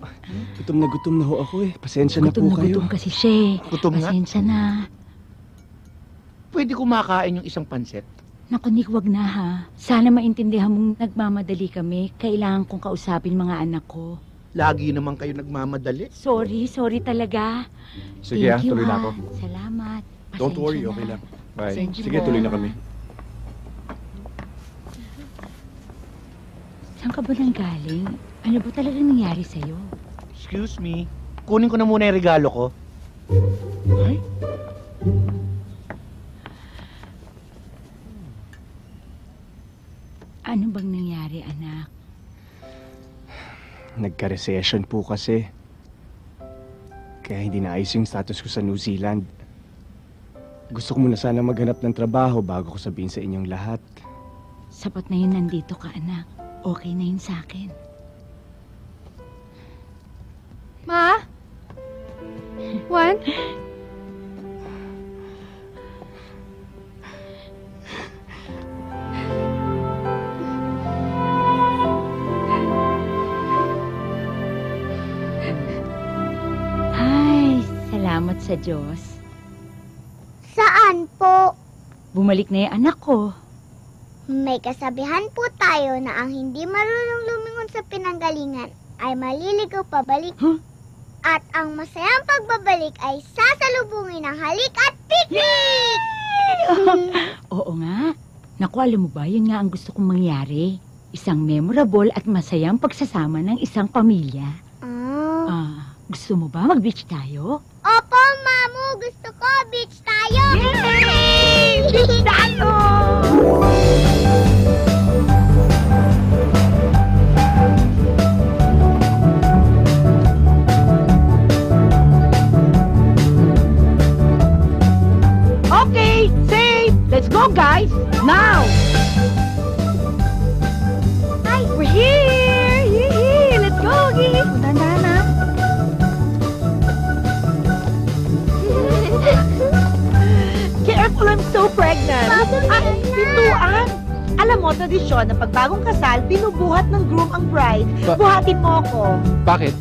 Gutom na ho ako eh. Pasensya na po kayo. Gutom kasi siya eh. Gutom nga? Pasensya na. Pwede kumakain yung isang pansit? Naku, Nick, wag na ha. Sana maintindihan mong nagmamadali kami. Kailangan kong kausapin mga anak ko. Lagi naman kayo nagmamadali. Sorry talaga. Sige Thank you, tuloy na ha. ako. Salamat. Don't Pasensya worry, na. okay lang. Bye. Sige, tuloy na kami. Saan ka ba nang galing? Ano ba talagang nangyari sa'yo? Excuse me. Kunin ko na muna yung regalo ko. Ay? Ano bang nangyari, anak? Nagka-recession po kasi. Kaya hindi naayos yung status ko sa New Zealand. Gusto ko muna sana maghanap ng trabaho bago ko sabihin sa inyong lahat. Sapat na yun nandito ka, anak. Okay na yun sa akin. Ma? Juan? Ay, salamat sa Diyos. Saan po? Bumalik na yung anak ko. May kasabihan po tayo na ang hindi marunong lumingon sa pinanggalingan ay maliligaw pabalik. At ang masayang pagbabalik ay sasalubungin ng halik at picnic! Oo nga. Naku, alam mo ba, yun nga ang gusto kong mangyari. Isang memorable at masayang pagsasama ng isang pamilya. Gusto mo ba mag-beach tayo? Opo, Mamu! Gusto ko! Beach tayo! Yay! Beach tayo! Okay, safe! Let's go, guys! Now! Hi! We're here! Yee! Let's go, Gee! Tanda na. so pregnant. Pintuan. Alam mo, tradisyon na pag bagong kasal, binubuhat ng groom ang bride. Buhatin mo ako. Bakit?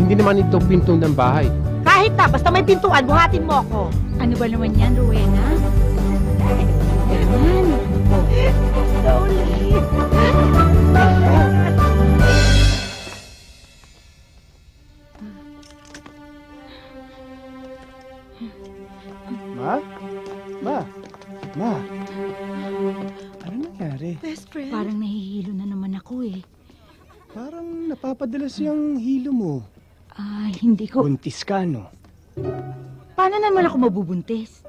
Hindi naman ito pinto ng bahay. Kahit na, basta may pintuan, buhatin mo ako. Ano ba naman yan, Rowena? Slowly. Ma? Ma? Ano nangyari? Best friend. Parang nahihilo na naman ako eh. Parang napapadalas yung hilo mo. Hindi ko... Buntis ka, no? Paano naman ako mabubuntis?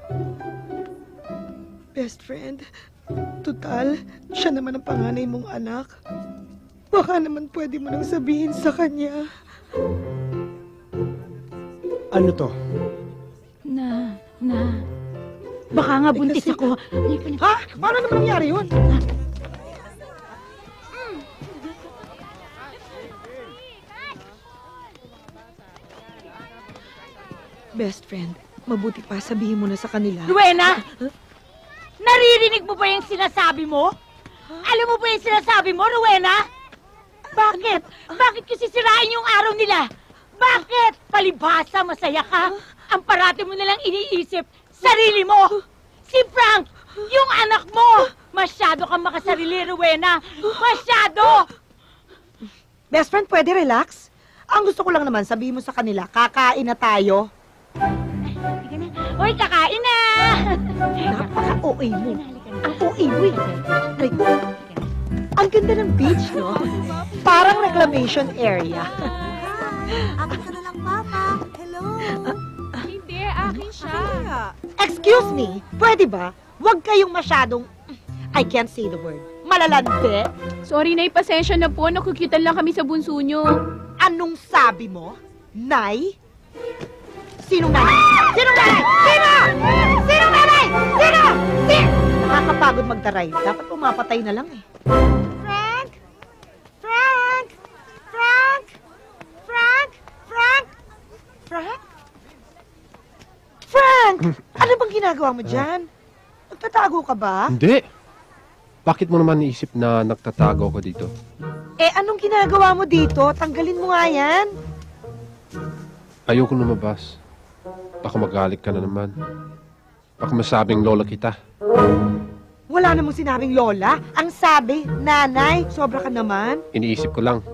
Best friend, total, siya naman ang panganay mong anak. Baka naman pwede mo nang sabihin sa kanya. Ano to? Baka nga buntis ako. Ha? Paano naman nangyari yun? Best friend, mabuti pa sabihin mo na sa kanila. Rowena! Naririnig mo ba yung sinasabi mo? Alam mo ba yung sinasabi mo, Rowena? Bakit? Bakit ko sisirain yung araw nila? Bakit? Palibhasa, masaya ka? Ang parati mo nalang iniisip, sarili mo! Si Frank, yung anak mo! Masyado kang makasarili, Rowena! Masyado! Best friend, pwede relax? Ang gusto ko lang naman, sabihin mo sa kanila, kakain na tayo. Hoy, kakain na! Napaka-OA mo. Ang OA mo eh. Like, ang ganda ng beach, no? Parang reclamation area. Akin ka na lang, Papa. Hello. Hindi, akin siya. Excuse me, pwede ba? Huwag kayong masyadong, I can't say the word, malalante. Sorry, Nay, pasensya na po. Nakukyutan lang kami sa bunso nyo. Anong sabi mo? Nay? Sinong nanay? Sinong nanay? Sino? Sinong nanay? Sino? Nakakapagod magtaray. Dapat pumapatay na lang eh. Frank! Frank! Frank! Frank! Frank! Frank? Frank! Ano bang ginagawa mo dyan? Nagtatago ka ba? Hindi. Bakit mo naman naisip na nagtatago ko dito? Eh, anong ginagawa mo dito? Tanggalin mo nga yan. Ayoko lumabas. Baka magalit ka na naman. Baka masabing lola kita. Wala namang sinabing lola. Ang sabi, nanay. Sobra ka naman. Iniisip ko lang.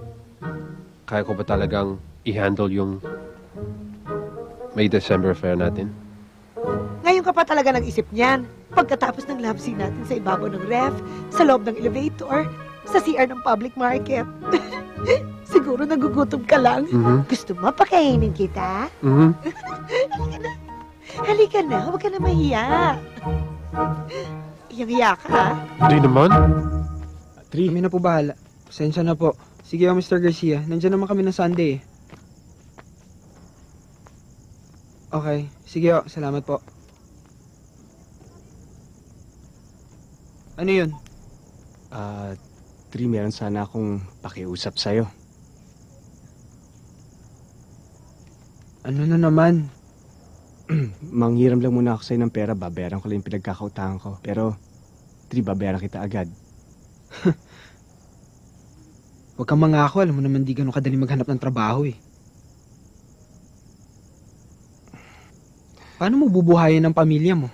Kaya ko ba talagang i-handle yung May December affair natin? Ngayon ka pa talaga nag-isip niyan. Pagkatapos ng love scene natin sa ibabaw ng ref, sa loob ng elevator, sa CR ng public market. Siguro nagugutom ka lang. Gusto mo pakainin kita? Halika na, huwag ka na mahiya. Iyang-iya ka, ha? Hindi naman. Kami na po bahala. Pasensya na po. Sige, Mr. Garcia. Nandiyan naman kami ng Sunday. Okay. Sige, salamat po. Ano yun? Meron sana akong pakiusap sa'yo. Ano na naman? Manghiram lang muna ako sa'yo ng pera. Babayaran ko lang yung pinagkakautangan ko. Pero, babayaran kita agad. Huwag kang mangako. Alam mo naman di ganun kadali maghanap ng trabaho eh. Paano mo bubuhayin ang pamilya mo?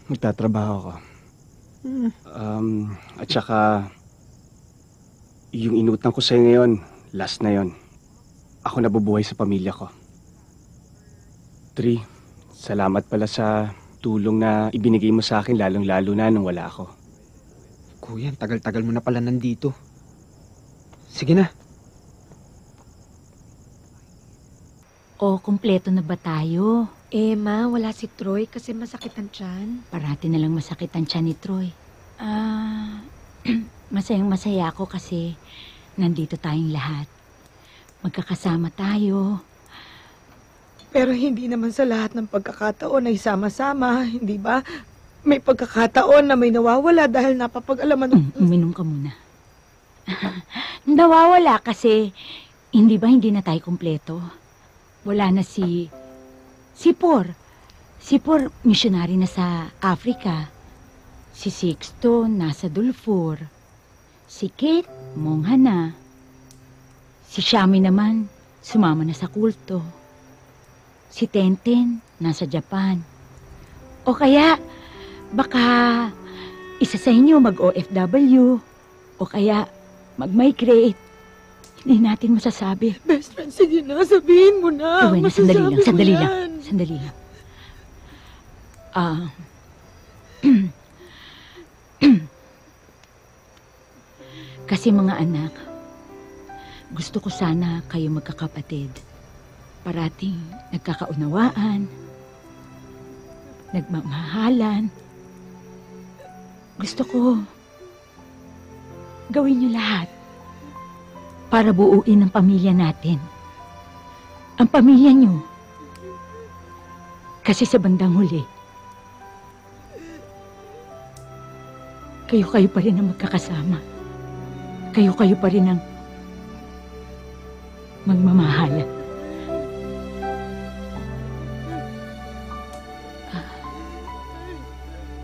Magtatrabaho ko. At saka, yung inutang ko sa'yo ngayon, last na yon. Ako nabubuhay sa pamilya ko. 3, salamat pala sa tulong na ibinigay mo sa akin, lalong-lalo na nung wala ako. Kuya, tagal-tagal mo na pala nandito. Sige na. Kumpleto na ba tayo? Ma, wala si Troy kasi masakit ang tiyan. Parati na lang masakit ang tiyan ni Troy. Masayang-masaya ako kasi nandito tayong lahat. Magkakasama tayo. Pero hindi naman sa lahat ng pagkakataon ay sama-sama, hindi ba? May pagkakataon na may nawawala dahil napapag-alaman. Uminom ka muna. Nawawala kasi, hindi ba hindi na tayo kumpleto? Wala na si Por. Si Por, missionary na sa Africa. Si Sixto, nasa Dulfur. Si Kate, mongha na. Si Shami naman, sumama na sa kulto. Si Tenten, nasa Japan. O kaya, baka isa sa inyo mag-OFW. O kaya, mag-migrate. Hindi natin masasabi. Best friend, sige na, sabihin mo na. Rowena, sandali lang. Kasi mga anak, gusto ko sana kayo magkakapatid. Parating nagkakaunawaan, nagmamahalan. Gusto ko gawin niyo lahat para buuin ang pamilya natin. Ang pamilya niyo. Kasi sa bandang huli, kayo pa rin ang magkakasama. Kayo pa rin ang magmamahalan.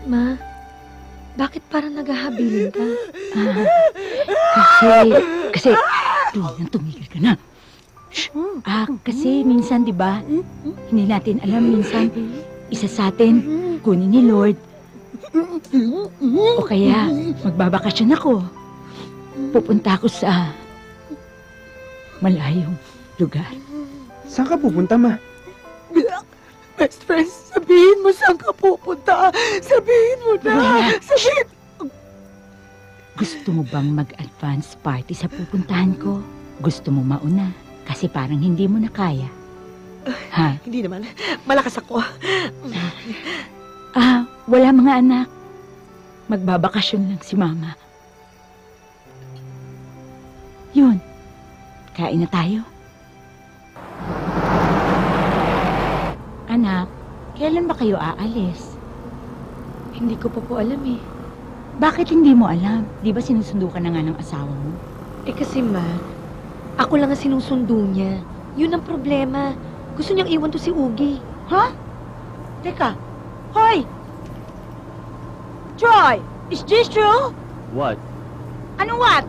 Ma, bakit parang naghahabilin ka? Kasi, tumigil ka na. Kasi minsan, di ba, hindi natin alam minsan, isa sa atin, kunin ni Lord. O kaya, magbabakasyon ako. Pupunta ako sa malayong lugar. Saan ka pupunta, Ma? Best friend, sabihin mo saan ka pupunta. Sabihin mo na. Sabihin. Gusto mo bang mag-advance party sa pupuntahan ko? Gusto mo mauna? Kasi parang hindi mo na kaya. Ha? Hindi naman. Malakas ako. Wala mga anak. Magbabakasyon lang si Mama. Yun. Kain na tayo. Anak, kailan ba kayo aalis? Hindi ko pa po alam eh. Bakit hindi mo alam? Di ba sinusundo ka na nga ng asawa mo? Kasi Ma, ako lang ang sinusundo niya. Yun ang problema. Gusto niyang iwan to si Ugi. Ha? Teka. Hoy! Troy! Is this true? What? Ano what?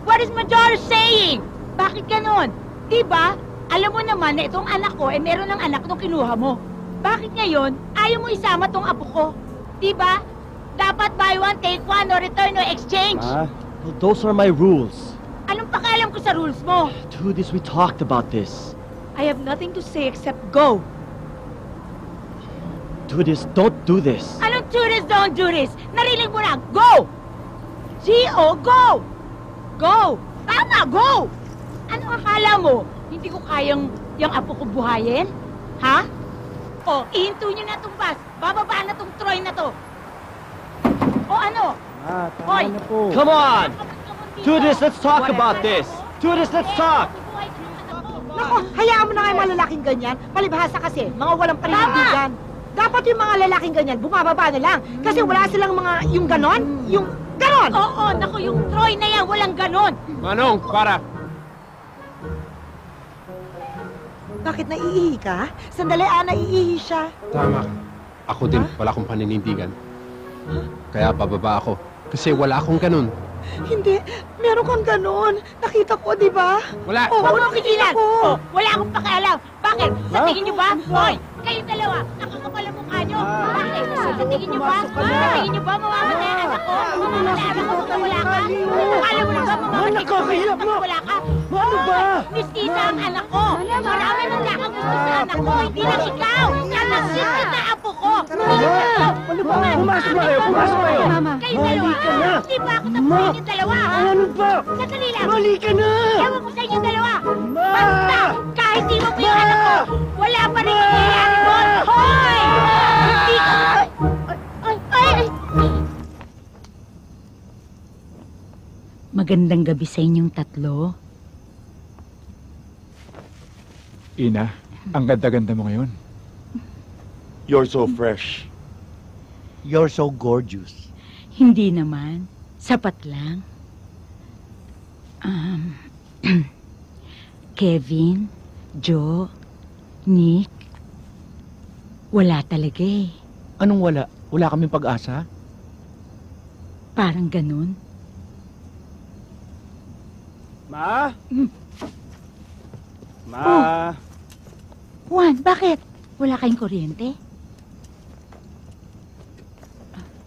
What is my daughter saying? Bakit ganon? Diba? Alam mo naman na itong anak ko meron ng anak nung kinuha mo. Bakit ngayon, ayaw mo isama tong apo ko? Diba? Dapat buy one, take one, or return, or exchange. Well, those are my rules. Anong pakialam ko sa rules mo? Do this, we talked about this. I have nothing to say except go. Do this, don't do this. Anong do this, don't do this? Narinig mo na, go! G-O, go! Go! Tama, go! Ano akala mo? Hindi ko kayang yung apo ko buhayin? Ha? O, ihinto nyo na itong bus. Bababa na itong Troy na to. O ano? Hoy! Come on! Do this, let's talk about this. Do this, let's talk. Naku, hayaan mo na nga yung mga lalaking ganyan. Palibhasa kasi, mga walang paninindigan. Dapat yung mga lalaking ganyan, bumababa na lang. Kasi wala silang mga, yung ganon, yung ganon. Oo, naku, yung Troy na yan, walang ganon. Manong, para. Bakit naiihi ka? Sandali, naiihi siya. Tama ka. Ako din, wala akong paninindigan. Kaya bababa ako. Kasi wala akong ganun. Hindi, meron kang ganon. Nakita ko, di ba? Wala. Oo, Huwag mo nakikita kikilan. ko. Oh, wala akong pakialam. Bakit? Sa tingin nyo ba? Hoy, kayong dalawa, nakakapal ang mukha nyo. Bakit? Sa tingin nyo ba? Sa tingin nyo ba mamamatay ang anak ko? Mamamatay ang anak ko pagka wala ka? Akala mo na ba mamamatay ka pagka wala ka? Ano ba? Mistisa ang anak ko. Marami nang lakang gusto sa anak ko. Hindi lang ikaw. Nanasin kita apo ko. Ano ba? Pumasok na kayo, pumasok kayo. Kayong dalawa. Hindi ba ako tapusin yung dalawa? Ano ba? Sandali lang. Mali ka na. Ewan ko sa inyong dalawa. Basta, kahit di mo pa yung anak ko, wala pa rin nangyayari doon. Hoy! Hindi ka... Ay! Magandang gabi sa inyong tatlo. Ina, ang ganda-ganda mo ngayon. You're so fresh. You're so gorgeous. Hindi naman. Sapat lang. Kevin, Joe, Nick, Wala talaga eh. Anong wala? Wala kaming pag-asa? Parang ganun. Ma? Ma? Oh. Juan, bakit? Wala kayong kuryente?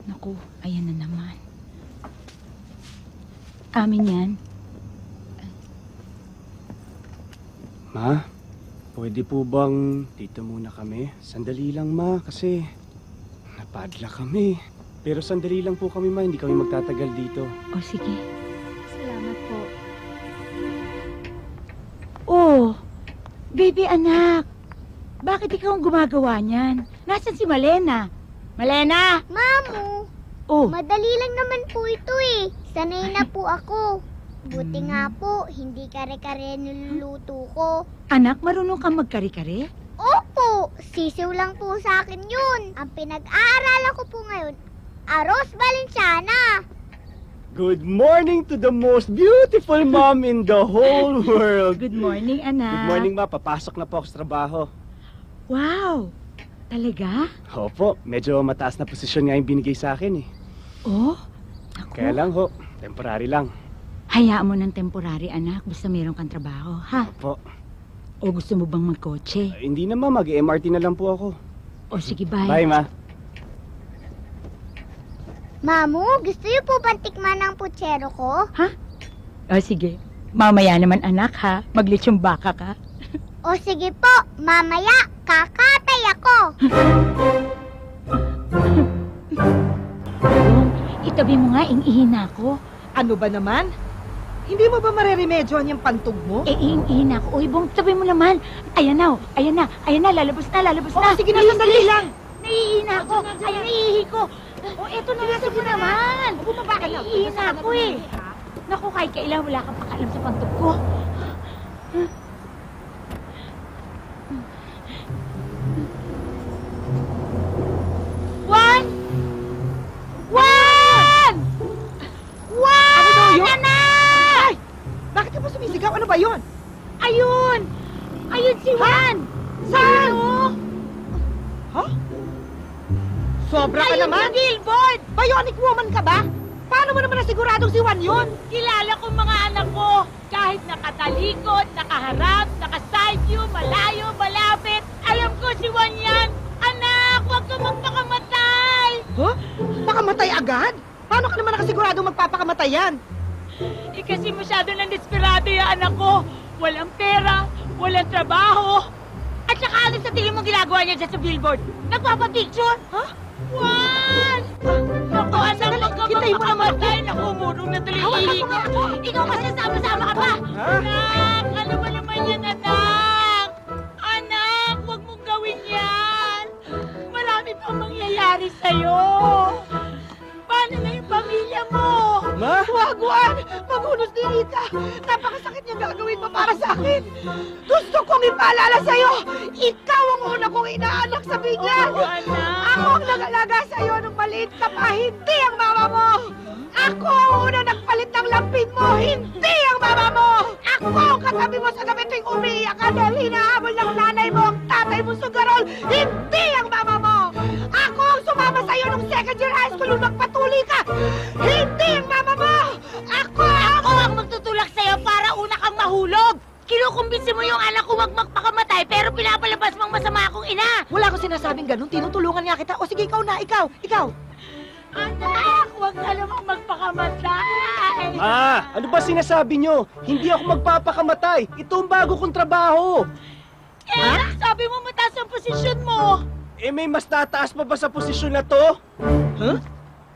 Naku, ayan na naman. Amin yan. Ma? Pwede po bang dito muna kami? Sandali lang, Ma, kasi napadla kami. Pero sandali lang po kami, Ma. Hindi kami magtatagal dito. O sige. Salamat po. Oh, baby anak. Bakit ikaw ang gumagawa niyan? Nasaan si Malena? Malena! Mamu! Oh. Madali lang naman po ito eh. Sanay na po ako. Buti nga po, hindi kare-kare niluluto ko. Anak, marunong kang magkari-kari? Opo! Sisiw lang po sa akin yun. Ang pinag-aaralan ko po ngayon, Aros Valenciana. Good morning to the most beautiful mom in the whole world. Good morning, anak. Good morning, Ma. Papasok na po ako sa trabaho. Wow! Talaga? Opo, medyo mataas na posisyon nga yung binigay sa akin eh. Oh? Ako? Kaya lang ho, temporary lang. Hayaan mo ng temporary, anak. Basta meron kang trabaho, ha? Opo. O gusto mo bang magkotse? Hindi na, Ma. Mag-MRT na lang po ako. O sige, bye. Bye, Ma. Mamu, gusto niyo po bang tikman ng putsero ko? Ha? O sige. Mamaya naman, anak, ha? Maglitsong baka ka. O sige po, mamaya, kakatay ako. Itabi mo nga, ing-ihin ako. Ano ba naman? Hindi mo ba mareremedyohan yung pantog mo? Eh, ing-ihin ako. Uy, Bong, tabi mo naman. Ayan na, ayan na, lalabas na. Oh, sige na, sandali lang. Naiihi na ako. Ayan, naiihi ko. O, eto na, sige naman. Bumaba ka na. Naiihi na ako eh. Naku, kahit kailan wala kang pakaalam sa pantog ko. Juan! Juan! Juan! Ano daw yun? Anak! Ay! Bakit ka pa sumisigaw? Ano ba yun? Ayun! Ayun si Juan! Saan? Ayun! Ha? Sobra ka Ayun naman! sa billboard! Bionic woman ka ba? Paano mo naman nasiguradong si Juan yun? Kilala ko mga anak ko. Kahit nakatalikod, nakaharap, naka-side view, malayo, malapit. Alam ko si Juan yan. Anak, huwag ka magpakamatay! Huh? Pakamatay agad? Paano ka naman nakasiguradong magpapakamatay yan? Eh kasi masyado nang desperado yung anak ko. Walang pera, walang trabaho. At saka ano sa tingin mo ginagawa niya dyan sa billboard? Nagpapapicture? Ha? Juan! Naku, anak, huwag ka magpakamatay. Naku, murong na tuloy ihi ko. Ikaw kasi sama-sama ka pa. Anak, ano ba naman yan, anak? Anak, huwag mong gawin yan. Marami pang mangyayari sa'yo. Paano na yung pamilya mo? Ma? Huwag, Juan! Maghunos ni Rita! Napakasakit niyang gagawin mo para sa akin! Gusto kong ipaalala sa'yo! Ikaw ang una kong inaanak sa biglan! Ako ang nag-alaga sa'yo nung maliit ka pa, hindi ang mama mo! Ako ang una nagpalit ng lampin mo, hindi ang mama mo! Ako ang katabi mo sa gabi tuwing umiiyak ka dahil hinahabol ng nanay mo ang tatay mo sugarol, hindi ang mama mo! Ako ang sumama sa'yo nung second year high school nung nagpatuli ka, hindi ang mama mo! Ako ang magtutulak sa'yo para una kang mahulog! Kinukumbinsi mo yung anak ko wag magpakamatay pero pinapalabas mong masama akong ina! Wala akong sinasabing ganun, tinutulungan nga kita. O sige, ikaw na, ikaw! Anak, wag ka namang magpakamatay! Ma, ano ba sinasabi nyo? Hindi ako magpapakamatay. Ito ang bago kong trabaho. Sabi mo mataas ang posisyon mo! Eh, may mas tataas pa ba sa posisyon na to? Huh?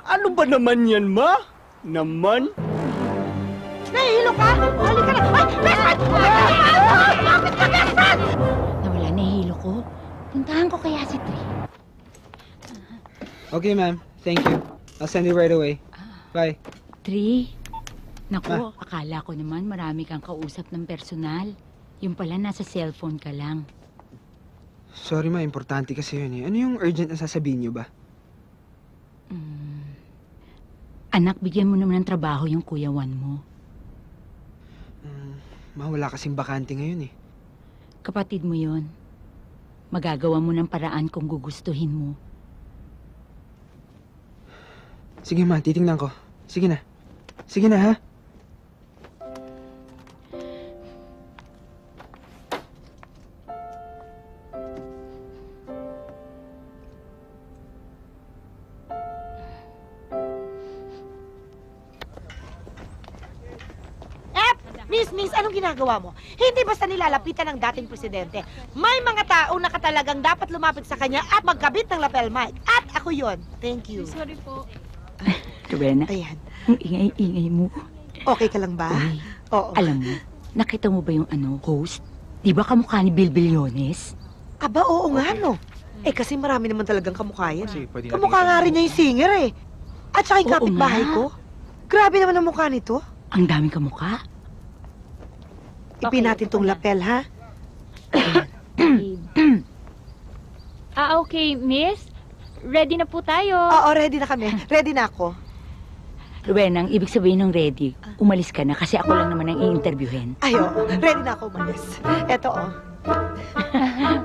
Ano ba naman yan, Ma? Naman? Nahihilo ka? Halika na! Ay! Best friend! Bakit ka, best friend? Nawala na yung hilo ko. Puntahan ko kaya si Tri. Okay, ma'am. Thank you. I'll send you right away. Bye. Tri? Naku, akala ko naman marami kang kausap ng personal. Yung pala nasa cellphone ka lang. Sorry, ma. Importante kasi yun eh. Ano yung urgent na sasabihin niyo ba? Anak, bigyan mo naman ng trabaho yung Kuya Juan mo. Ma, wala kasing bakante ngayon eh. Kapatid mo yon. Magagawa mo ng paraan kung gugustuhin mo. Sige ma, titingnan ko. Sige na. Sige na ha. Miss, anong ginagawa mo? Hindi basta nilalapitan ng dating presidente. May mga tao na katalagang dapat lumapit sa kanya at magkabit ng lapel mic. At ako yon. Thank you. Sorry po. Rowena, Ayan. ang ingay-ingay mo. Okay ka lang ba? Uy, Oo. alam mo, nakita mo ba yung host? Di ba kamukha ni Bill Bilyones? Aba, oo nga, no? Eh, kasi marami naman talagang kamukha yan. Kasi pwede natin Kamukha nga rin niya yung singer, eh. At saka yung Oo kapitbahay nga. ko. Grabe naman ang mukha nito. Ang daming kamukha. Ipin natin tong lapel, ha? Okay, miss. Ready na po tayo. Oo, ready na kami. Ready na ako. Rowena, ang ibig sabihin ng ready, umalis ka na kasi ako lang naman ang i-interviewin. Ay, oo. Ready na ako umalis. Eto, oh.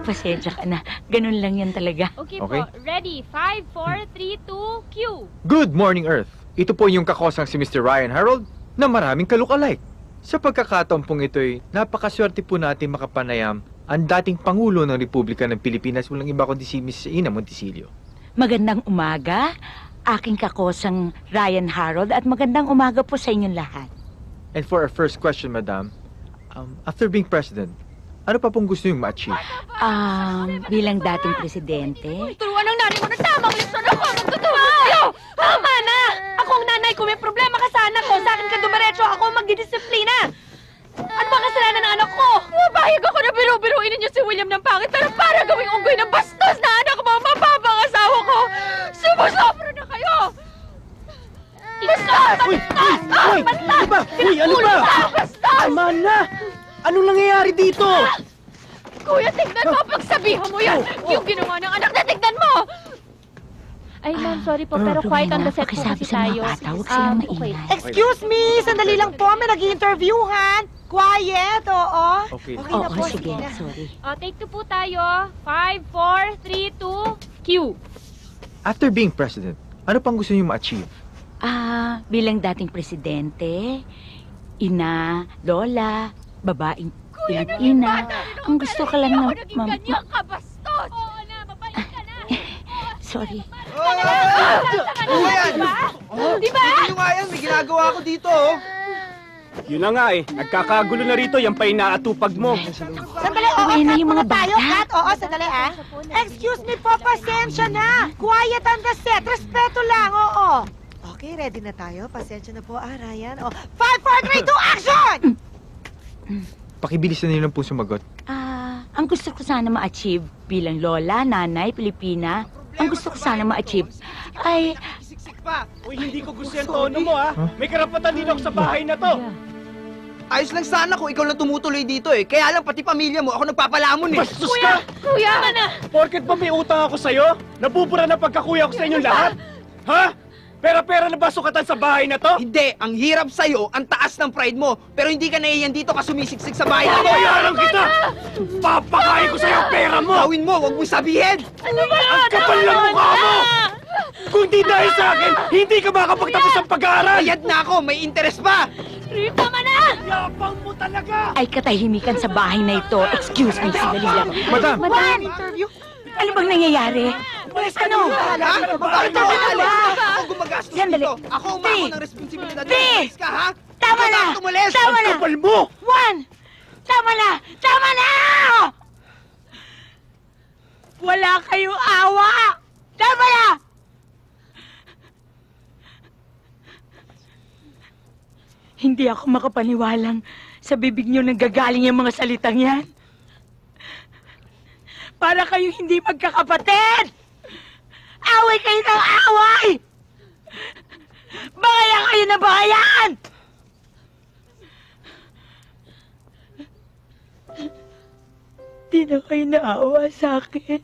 Pasensya ka na. Ganun lang yan talaga. Okay, Okay. po. Ready? 5, 4, 3, 2, cue. Good morning, Earth! Ito po yung kakosang si Mr. Ryan Harold na maraming ka-look-alike. Sa pagkakataon pong ito'y napakaswerte po natin makapanayam ang dating Pangulo ng Republika ng Pilipinas, walang iba kundi si Miss Ina Monticello. Magandang umaga, aking kakosang Ryan Harold at magandang umaga po sa inyong lahat. And for our first question, Madam, after being President, ano pa pong gusto niyong ma-achieve? Bilang dating presidente, Turuan ng nanay mo na tamang leksyon ako. Magtutuwa kayo. Tama na! Ako ang nanay ko. May problema ka sa anak ko. Sa akin ka dumiretso. Ako ang magdidisiplina. Ano ba kasalanan ng anak ko? Mabahig ako na biru-biruin ninyo si William ng pangit pero para gawing unggoy ng bastos na anak mo ang mapapang asawa ko. Sumusopro na kayo! Bastos! Bastos! Ano ba? Uy, ano ba? Tama na! Anong nangyayari dito? Kuya, tignan mo! Pagsabihan mo yan! Yung ginawa ng anak na tignan mo! Ay, ma'am, sorry po, pero quiet on the set po kasi tayo. Okay. Excuse me! Sandali lang po. May nag-i-interviewhan. Quiet, oo. Okay. na po. sige, na. sorry. Take 2 po tayo. 5, 4, 3, 2, cue. After being President, ano pang gusto niyong ma-achieve? Bilang dating presidente, ina, lola, babaeng Pilipina, ang gusto ka lang na... Ganyan ka, bastos! Oo na, mabalik ka na! Sorry. Ano yan? Di ba? Hindi nga yan, may ginagawa ako dito, oh. Yun na nga eh. Nagkakagulo na rito, yan pa inaatupag mo. Sandali, oo. Uwi na yung mga tayo, bata. Kat. Oo, sandali, ah. Excuse me po, pasensya na. Quiet on the set. Respeto lang, oo. Okay, ready na tayo. Pasensya na po, Ryan. Oh, 5, 4, 3, 2, action! Pakibilis na niyo lang po sumagot. Ang gusto ko sana ma-achieve bilang lola, nanay, Pilipina, ang gusto ko sana ma-achieve ay... Uy, hindi ko gusto yung tono mo, ha? May karapatan din ako sa bahay na to. Ayos lang sana kung ikaw lang tumutuloy dito, eh. Kaya lang, pati pamilya mo, ako nagpapalamon, eh. Bastos ka! Kuya! Porket ba may utang ako sa'yo? Nabubura na pagkakuya ko sa inyong lahat? Ha? Pera-pera na ba sukatan sa bahay na to? Hindi, ang hirap sa'yo, ang taas ng pride mo. Pero hindi ka naiyan dito ka sumisiksik sa bahay na to. Bayaran kita! Papakain ko sa'yo ang pera mo! Gawin mo, huwag mo sabihin! Ano ba? Ang kapal ng mukha mo! Kung di dahil sa akin, hindi ka makapagtapos ng pag-aaral! Bayad na ako, may interest pa! Rita man na! Yabang mo talaga! Ay katahimikan sa bahay na ito. Excuse me, sandali lang. Madam! Juan! Ano bang nangyayari? Ano? Bakit ako alis? Ako gumagastos Sandali. dito. Ako umako ng responsibilidad. Tri! Ka, ha? Tama na! Tumalis! Tama na! Kapal mo! Juan! Tama na! Tama na! Wala kayong awa! Tama na! Hindi ako makapaniwalang sa bibig niyo nanggagaling yung mga salitang yan. Para kayo hindi magkakapatid! Away kayo ng away! Bangayan kayo na bangayan! Di na kayo naawa sa akin.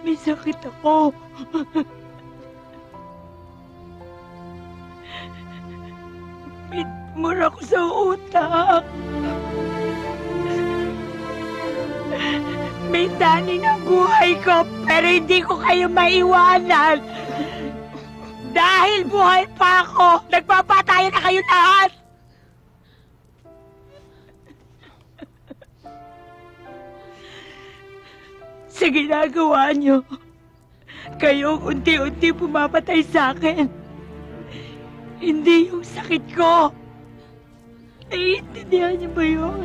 May sakit ako. Mura ko sa utang. May dani ng buhay ko, pero hindi ko kayo maiwanan. Dahil buhay pa ako, nagpapatayan na kayo lahat. Sa ginagawa niyo, kayo unti-unti pumapatay sa akin. Hindi yung sakit ko. Naiintindihan niyo ba yun?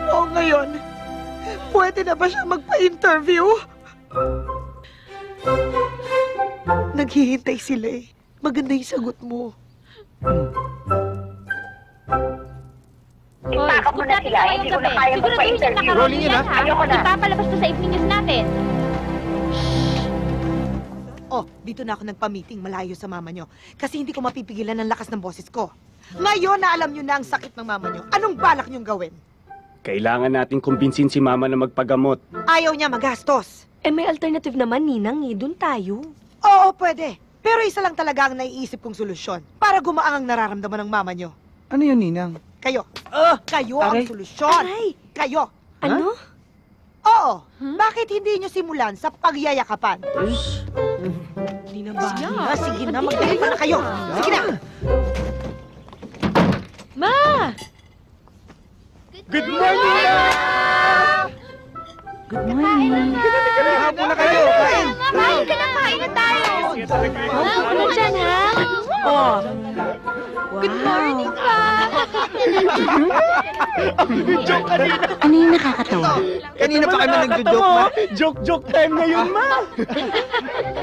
O ngayon, pwede na ba siya magpa-interview? Naghihintay sila eh. Maganda yung sagot mo. Itakap mo na sila, hindi ko na kaya magpa-interview. Rolling yun, ha? Ayoko na. Ipapalabas ko sa evening news natin. Oh, dito na ako nagpa-meeting malayo sa mama nyo. Kasi hindi ko mapipigilan ang lakas ng boses ko. Ngayon na alam nyo na ang sakit ng mama nyo, anong balak nyong gawin? Kailangan natin kumbinsin si Mama na magpagamot. Ayaw niya magastos. Eh may alternative naman, Ninang, eh. Doon tayo. Oo, pwede. Pero isa lang talaga ang naiisip kong solusyon para gumaang ang nararamdaman ng mama nyo. Ano yun, Ninang? Kayo. Kayo ang Aray. solusyon. Aray. Kayo. Ano? Oo. Bakit hindi nyo simulan sa pagyayakapan? Hindi na Sige na, sige na. Magdalipan na kayo. Sige na. Ma! Good morning! Good morning. Hapon na kayo, kain! Kain ka na, kain na tayo! Ano na dyan, ha? Oh. Good morning, Pa! Joke kanina! Ano yung nakakatawa? Kanina pa kami nagjo-joke, Ma. Joke time ngayon, Ma!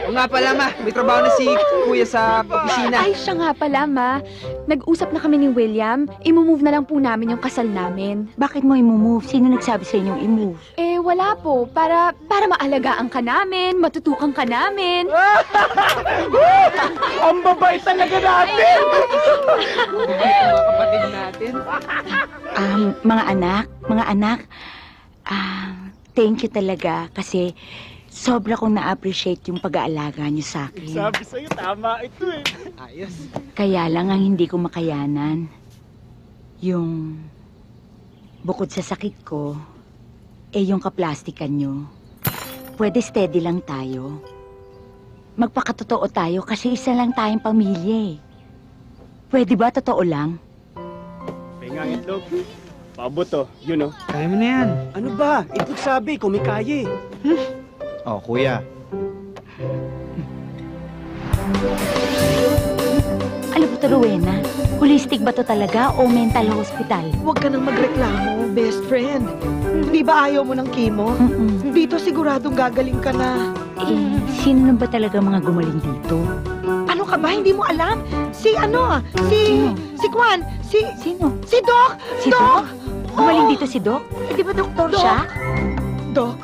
O nga pala, Ma. May trabaho na si Kuya sa opisina. Ay, siya nga pala, Ma. Nag-usap na kami ni William. I-move na lang po namin yung kasal namin. Bakit mo i-move? Sino nagsabi sa inyong i-move? Eh, wala po. Para maalagaan ka namin, matutukan ka namin. Ang babay talaga natin! Mga kapatid natin. Mga anak, thank you talaga kasi sobra kong na-appreciate yung pag-aalaga niyo sa akin. Sabi sa'yo, tama ito eh. Ayos. Kaya lang ang hindi ko makayanan, yung bukod sa sakit ko, yung kaplastikan niyo. Pwede steady lang tayo. Magpakatotoo tayo kasi isa lang tayong pamilya eh. Pwede ba totoo lang? Penga ang itlog. Paboto, yun oh. Kaya mo na yan. Ano ba? Itlog sabi, kung may kaya eh. Oh, Kuya. Ano ba ito, Rowena? Holistic ba to talaga o mental hospital? Huwag ka nang magreklamo, best friend. Di ba ayaw mo ng chemo? Dito siguradong gagaling ka na. Sino na ba talaga mga gumaling dito? Ano ka ba? Hindi mo alam? Si Kwan, Sino? Si Doc! Si Doc? Gumaling dito si Doc? Di ba doktor Doc? siya? Doc,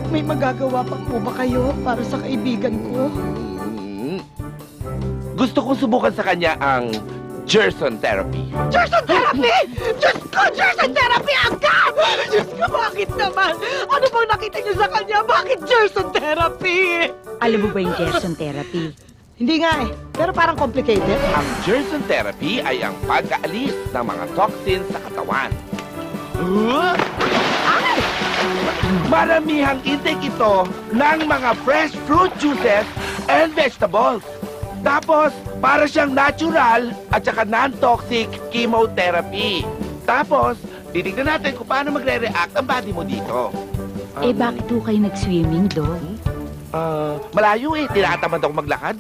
may magagawa pa po ba kayo para sa kaibigan ko? Gusto kong subukan sa kanya ang Gerson therapy. Gerson therapy! Diyos ko, Gerson therapy agad! Diyos ko, bakit naman? Ano bang nakita niyo sa kanya? Bakit Gerson therapy? Alam mo ba yung Gerson therapy? Hindi nga eh, pero parang complicated. Ang Gerson therapy ay ang pag-aalis ng mga toxins sa katawan. Maramihang intake ito ng mga fresh fruit juices and vegetables. Tapos, para siyang natural at saka non-toxic chemotherapy. Tapos, titignan natin kung paano magre-react ang body mo dito. Bakit po kayo nag-swimming, Doc? Malayo eh. Tinatamad ako maglakad.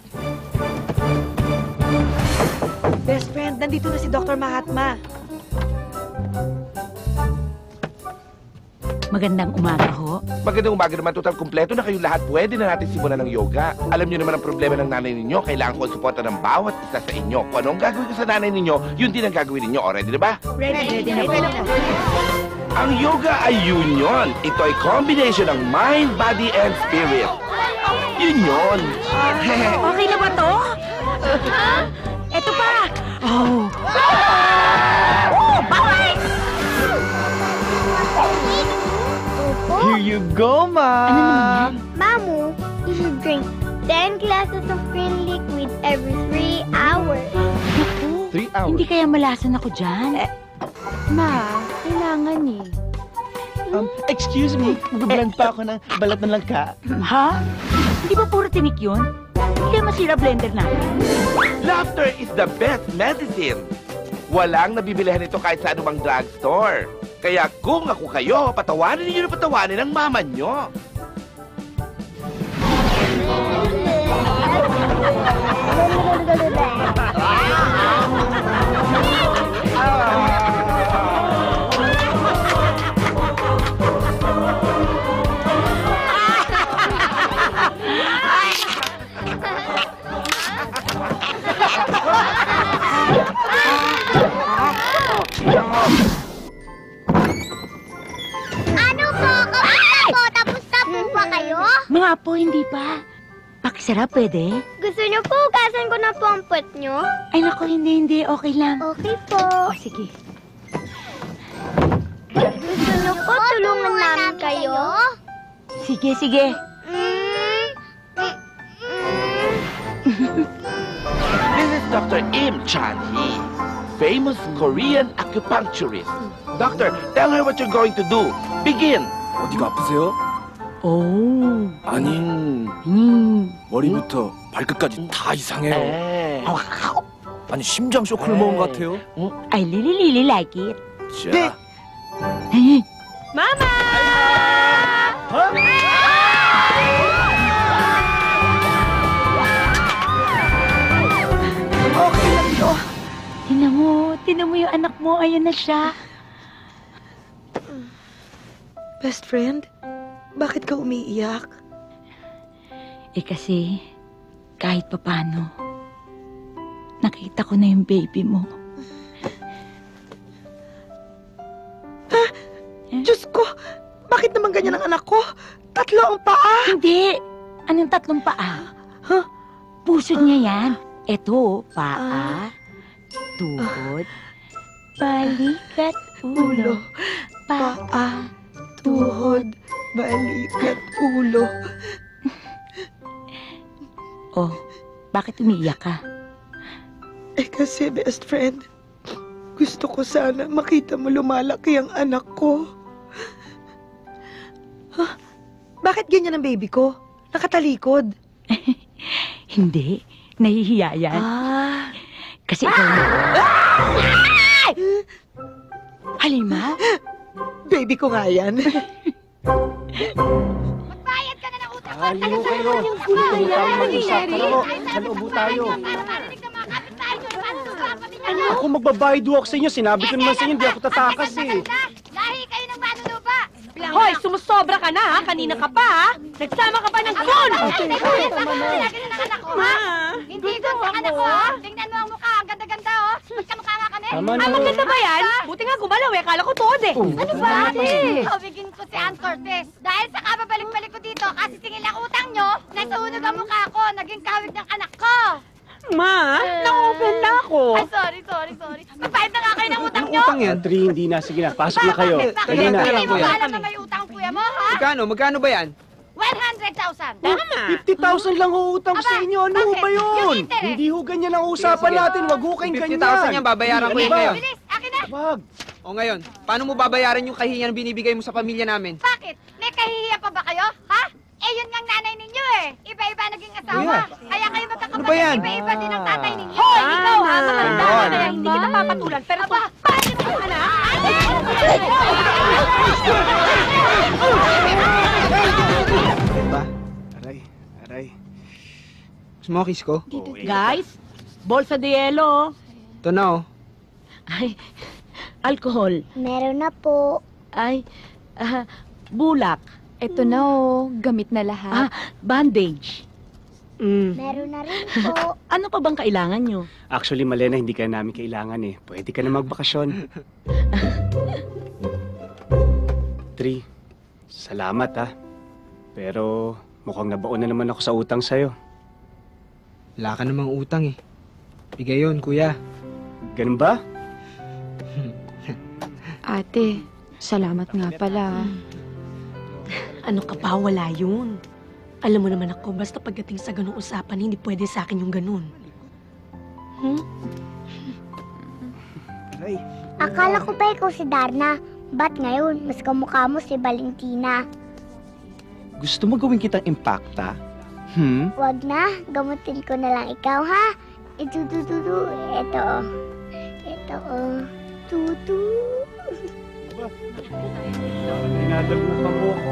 Best friend, nandito na si Dr. Mahatma. Magandang umaga ho. Magandang umaga naman, total kumpleto na kayong lahat. Pwede na natin simulan ng yoga. Alam niyo naman ang problema ng nanay ninyo. Kailangan ko ang suporta ng bawat isa sa inyo. Kung anong gagawin ko sa nanay ninyo, yun din ang gagawin ninyo. O, ready na ba? Ready na. Ang yoga ay union. Ito ay combination ng mind, body, and spirit. Union. Okay na ba to? Eto pa! Oh! Bawal! you go, Ma! Mamu, you should drink 10 glasses of green liquid every 3 hours. 3 hours? Hindi kaya malasan ako dyan? Ma, kailangan eh. Excuse me, nag-blend pa ako ng balat ng langka. Ha? Hindi ba puro tinik yun? Hindi kaya masira blender natin. Laughter is the best medicine. Walang nabibilihan ito kahit sa anumang drugstore. Kaya kung ako kayo, patawanin ninyo na patawanin ang mama nyo. Ano po? Kamusta po? Tapos na po ba kayo? Mga po, hindi pa. Pakisara, pwede? Gusto niyo po, hugasan ko na po ang puwet niyo? Ay, naku, hindi. Okay lang. Okay po. O, sige. Gusto niyo po, tulungan namin kayo? Sige. This is Dr. Im Chan-hee, famous Korean acupuncturist. Doctor, tell her what you're going to do. Begin. 어디가 아프세요? 오. 아니, 머리부터 발끝까지 다 이상해요. 아니, 심장 쇼크를 먹은 것 같아요. I really like it. 자, Mama! Okay lang to. Tinan mo yung anak mo. Ayan na siya. Best friend, bakit ka umiiyak? Kasi, kahit papano, nakita ko na yung baby mo. Diyos ko, bakit naman ganyan ang anak ko? 3 ang paa. Hindi. Anong 3 paa? Huh? Pusod niya yan. Eto, paa, tuhod, balikat, ulo, Paa, tuhod, balik at ulo. Oh, bakit umiiyak ka? Kasi best friend, gusto ko sana makita mo lumalaki ang anak ko. Huh? Bakit ganyan ang baby ko? Nakatalikod. Hindi, nahihiya yan. Kasi ikaw na. Halima? Baby ko nga yan. Magbayad ka na ng utang. Aliw kayo. Tayo mag-usap. Tara ho, sa loob ho tayo. Ako magbabayad ho ako sa inyo. Sinabi ko naman sa inyo, hindi ako tatakas eh. Lahi kayo ng manulupa. Hoy, sumusobra ka na ha? Kanina ka pa ha? Nagsama ka pa ng gun! Hindi gun sa anak ko ha? Tingnan mo ang mukha, ang ganda-ganda oh. Magkamukha nga kami. Tama na. Maganda ba yan? Buti nga gumalaw eh. Kala ko tuod eh. Ano ba? Tawagin ko si Ann Cortez. Dahil sa kababalik-balik ko dito, kasi tingin lang utang nyo, nasunog ang mukha ko, naging kawig ng anak ko. Ma, na-open na ako. Ay, sorry. Magbayad na nga kayo ng utang nyo. Utang yan. Tri, hindi na. Sige na, pasok na kayo. Dali na. Hindi mo ba alam na may utang kuya mo, ha? Magkano ba yan? 100,000. 50,000 lang ho utang ko sa inyo. Ano ho ba yun? Hindi ho ganyan ang usapan natin. Wag ho kayong ganyan. 50,000 yan, babayaran ko yun ngayon. Bilis, akin na. Wag. O ngayon, paano mo babayaran yung kahihiyan na binibigay mo sa pamilya namin? Bakit? May kahihiya pa ba kayo, ha? Yun ngang nanay ninyo eh. Iba-iba naging asawa. Kuya, Kaya kayo magkakapatid, ano ba yan? iba-iba din ang tatay ninyo. Hoy, ikaw ha? Matanda ka na Ano? yan. Hindi kita papatulan. Pero kung bakit mo ka na? Diba? Aray. Smokies ko? Guys, bolsa de yelo. Ito na oh. Ay, alcohol. Meron na po. Ay, bulak. Eto na oh, gamit na lahat. Bandage. Meron na rin po. Ano pa bang kailangan nyo? Actually, Malena, hindi ka namin kailangan eh. Pwede ka na magbakasyon. Tri, salamat ha. Pero mukhang nabaon na naman ako sa utang sa'yo. Wala ka namang utang eh. Bigay yun, kuya. Ganun ba? Ate, salamat nga pala. Ano ka ba? Wala yun. Alam mo naman ako, basta pagdating sa ganung usapan, hindi pwede sa akin yung ganun. Akala ko ba ikaw si Darna? Ba't ngayon, mas kamukha mo si Valentina? Gusto mo gawin kitang impacta? Wag na, gamutin ko na lang ikaw, ha? Itutututu, eto. Eto, tutu. Nadagupan mo ako,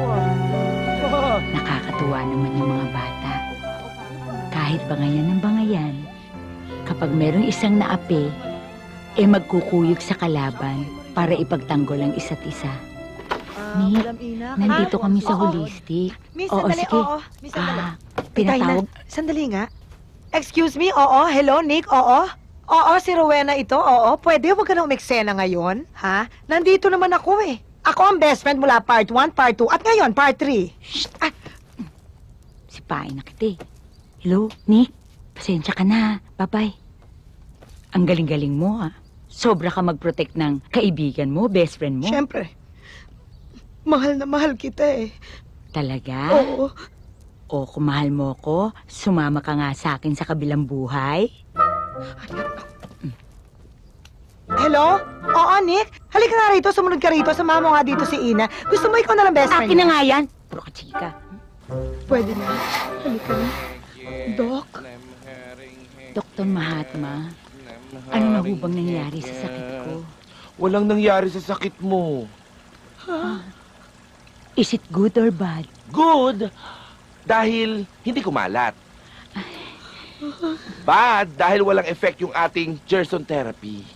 Nakakatuwa naman yung mga bata. Kahit bangayan ng bangayan, kapag merong isang naapi, magkukuyog sa kalaban para ipagtanggol ang isa't isa. Nick, nandito kami sa holistic. Miss, Oo, sandali, sige. oo. Miss, sandali. Pinatawag. Sandali nga. Excuse me, oo. Hello, Nick, oo. Oo, si Rowena ito, oo. Pwede, huwag ka nang umeksena ngayon, ha? Nandito naman ako eh. Ako ang best friend mula part 1, part 2, at ngayon, part 3. Sipain na kita eh. Hello, Nick. Pasensya ka na. Bye-bye. Ang galing-galing mo, ha? Sobra ka mag-protect ng kaibigan mo, best friend mo. Siyempre. Mahal na mahal kita eh. Talaga? Oo. O kung mahal mo ko, sumama ka nga sa akin sa kabilang buhay. Hello? Oo, Nick. Halika nga rito, sumunod ka rito. Sumama mo nga dito si Ina. Gusto mo ikaw na lang best friend? Akin na nga yan. Puro ka chika. Pwede na. Halika na. Doc? Dr. Mahatma, ano na ho bang nangyari sa sakit ko? Walang nangyari sa sakit mo. Is it good or bad? Good, dahil hindi kumalat. Bad, dahil walang effect yung ating Gerson therapy.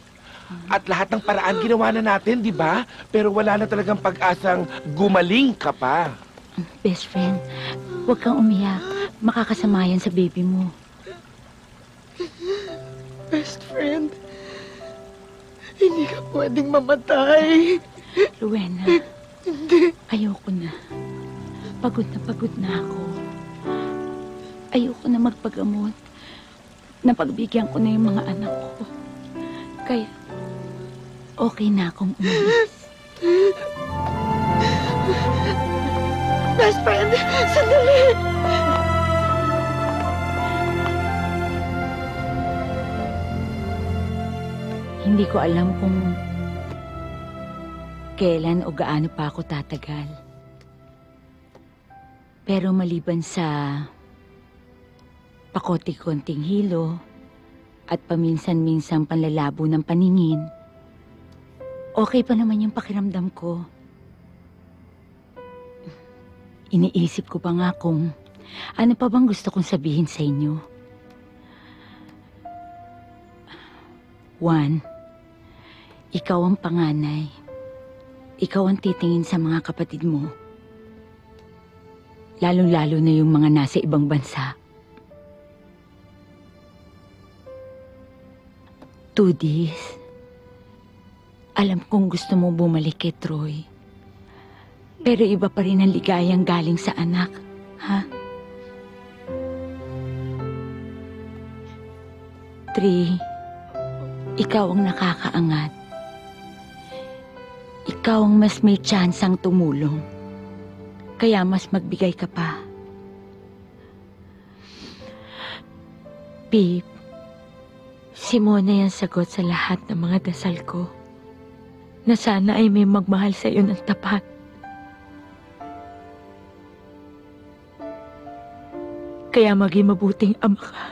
At lahat ng paraan ginawa na natin, di ba? Pero wala na talagang pag-asang gumaling ka pa. Best friend, huwag kang umiyak. Makakasama yan sa baby mo. Best friend, hindi ka pwedeng mamatay. Rowena, ayoko na. Pagod na ako. Ayoko na magpagamot. Napagbigyan ko na yung mga anak ko. Kaya, okay na akong umalis. Best friend, sandali! Hindi ko alam kung kailan o gaano pa ako tatagal. Pero maliban sa pakoti-konting hilo at paminsan-minsang panlalabo ng paningin, okay pa naman yung pakiramdam ko. Iniisip ko pa nga kung ano pa bang gusto kong sabihin sa inyo. 1, ikaw ang panganay. Ikaw ang titingin sa mga kapatid mo. Lalo-lalo na yung mga nasa ibang bansa. 2, Dis, alam kong gusto mo bumalik kay Troy. Pero iba pa rin ang ligayang galing sa anak, ha? 3, ikaw ang nakakaangat. Ikaw ang mas may tsansang tumulong. Kaya mas magbigay ka pa. Pip, si Mona yung sagot sa lahat ng mga dasal ko. Na sana ay may magmahal sa iyo ng tapat. Kaya maging mabuting ama ka.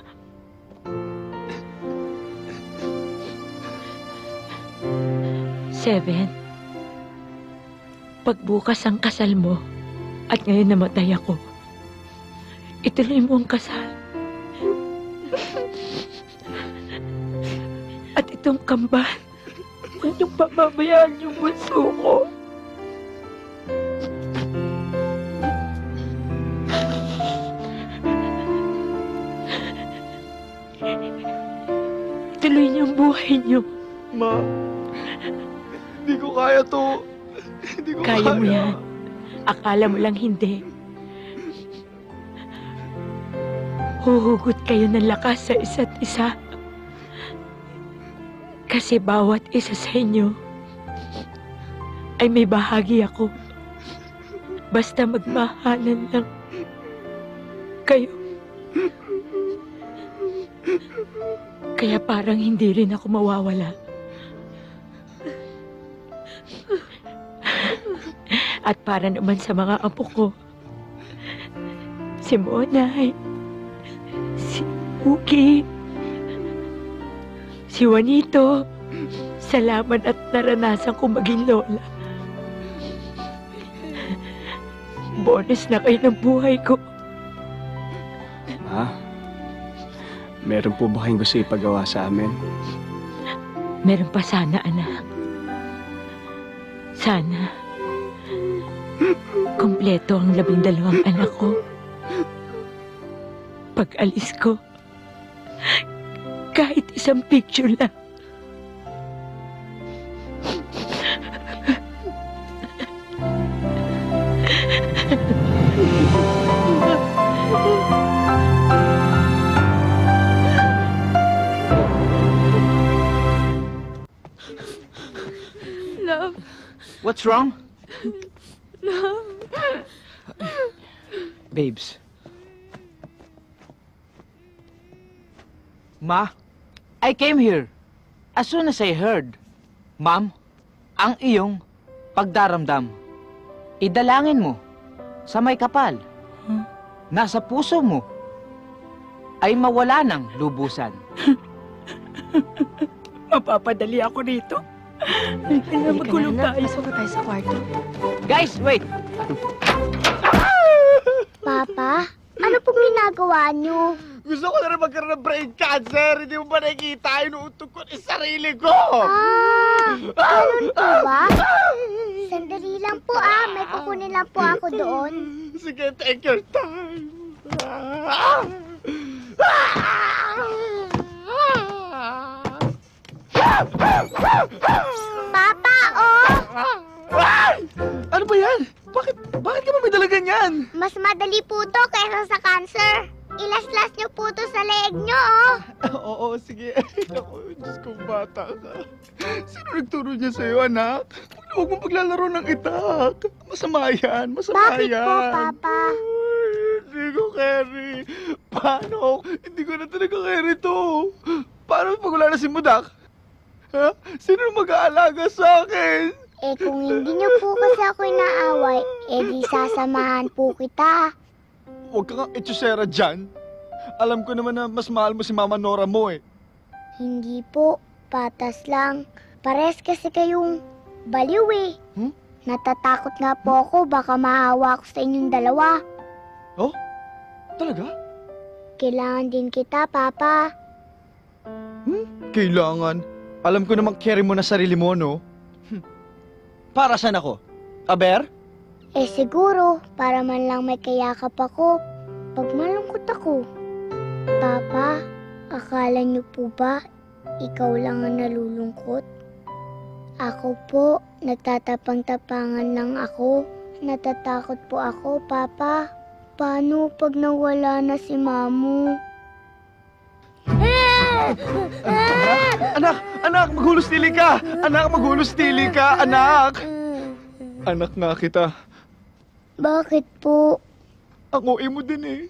Seven, pagbukas ang kasal mo at ngayon namatay ako, ituloy mo ang kasal. At itong kamban, huwag niyong pababayaan yung bunso ko. Tuloy niyo ang buhay niyo. Ma, hindi ko kaya to. Hindi ko kaya. Kaya mo yan. Akala mo lang hindi. Huhugot kayo ng lakas sa isa't isa. Kasi bawat isa sa inyo ay may bahagi ako. Basta magmahalan lang kayo. Kaya parang hindi rin ako mawawala. At para naman sa mga apo ko, si Monay, si Uki, si Juanito, salamat at naranasan ko maging lola. Bonus na kayo ng buhay ko. Ma, meron po ba kayong gusto ipagawa sa amin? Meron pa sana, anak. Sana kumpleto ang 12 anak ko. Pag alis ko, kahit isang picture lang. Love. What's wrong? Love. Babes. Ma, I came here as soon as I heard, Ma'am, ang iyong pagdaramdam. Idalangin mo sa may kapal. Nasa puso mo ay mawala ng lubusan. Mapapadali ako dito. Kaya magkulong tayo. Pasok na tayo sa kwarto. Guys, wait! Papa, ano pong ginagawa niyo? Gusto ko na rin magkaroon ng brain cancer. Hindi mo ba nakikita? Inuuntog ko yung sarili ko. Ganun po ba? Sandali lang po may kukunin lang po ako doon. Sige, take your time. Papa, Ano ba yan? Bakit ka ba may dala ganyan? mas madali po to kaysa sa cancer. Ilaslas niyo po to sa leeg niyo, Oo, sige. Ako, Diyos ko, bata ka. Sino nagturo niya sa'yo, anak? Huwag mong paglalaro ng itak. Masama yan, masama Bakit yan. po, Papa? Hindi ko carry. Paano? Hindi ko na talaga carry to. Paano pag wala na si Mudak? Ha? Sino mag-aalaga sa akin? Kung hindi niyo po kasi ako inaaway, di sasamahan po kita. Huwag ka kang etsyosera dyan. Alam ko naman na mas mahal mo si Mama Nora mo eh. Hindi po, patas lang. Pares kasi kayong baliw eh. Natatakot nga po ako, baka mahawa ako sa inyong dalawa. Oh? Talaga? Kailangan din kita, Papa. Kailangan. Alam ko namang carry mo na sarili mo, no? Para saan ako? Aber? Siguro, para man lang may kayakap ako pag malungkot ako. Papa, akala niyo po ba ikaw lang ang nalulungkot? Ako po, nagtatapang-tapangan lang ako. Natatakot po ako, Papa. Paano pag nawala na si Mamu? Anak, maghulostili ka! Anak, maghulostili ka, anak! Anak nga kita. Bakit po? Ako mo din eh.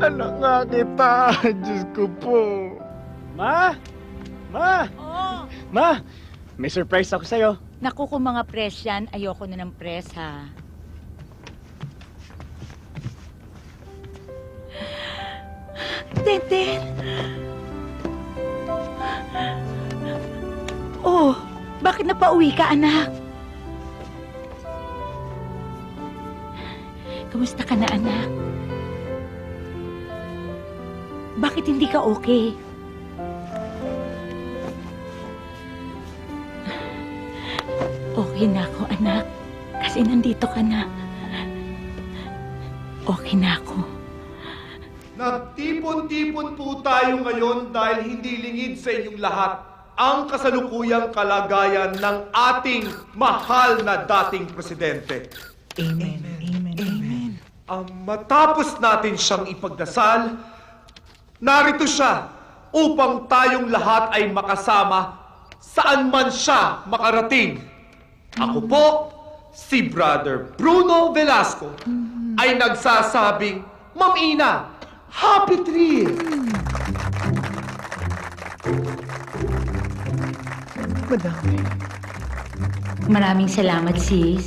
Anak nga kita. Diyos ko po. Ma! Ma! Ma! May surprise ako sa'yo. Naku, kung mga press yan, ayoko na ng press, ha? Teten! Oh, bakit napauwi ka, anak? Kamusta ka na, anak? Bakit hindi ka okay? Okay na ako, anak. Kasi nandito ka na. Okay na ako. Nagtipon-tipon po tayo ngayon dahil hindi lingid sa inyong lahat ang kasalukuyang kalagayan ng ating mahal na dating presidente. Amen. Amen. Amen. Matapos natin siyang ipagdasal, narito siya upang tayong lahat ay makasama saan man siya makarating. Ako po, si Brother Bruno Velasco, ay nagsasabing, Ma'am Ina, happy trip! Maraming salamat, sis.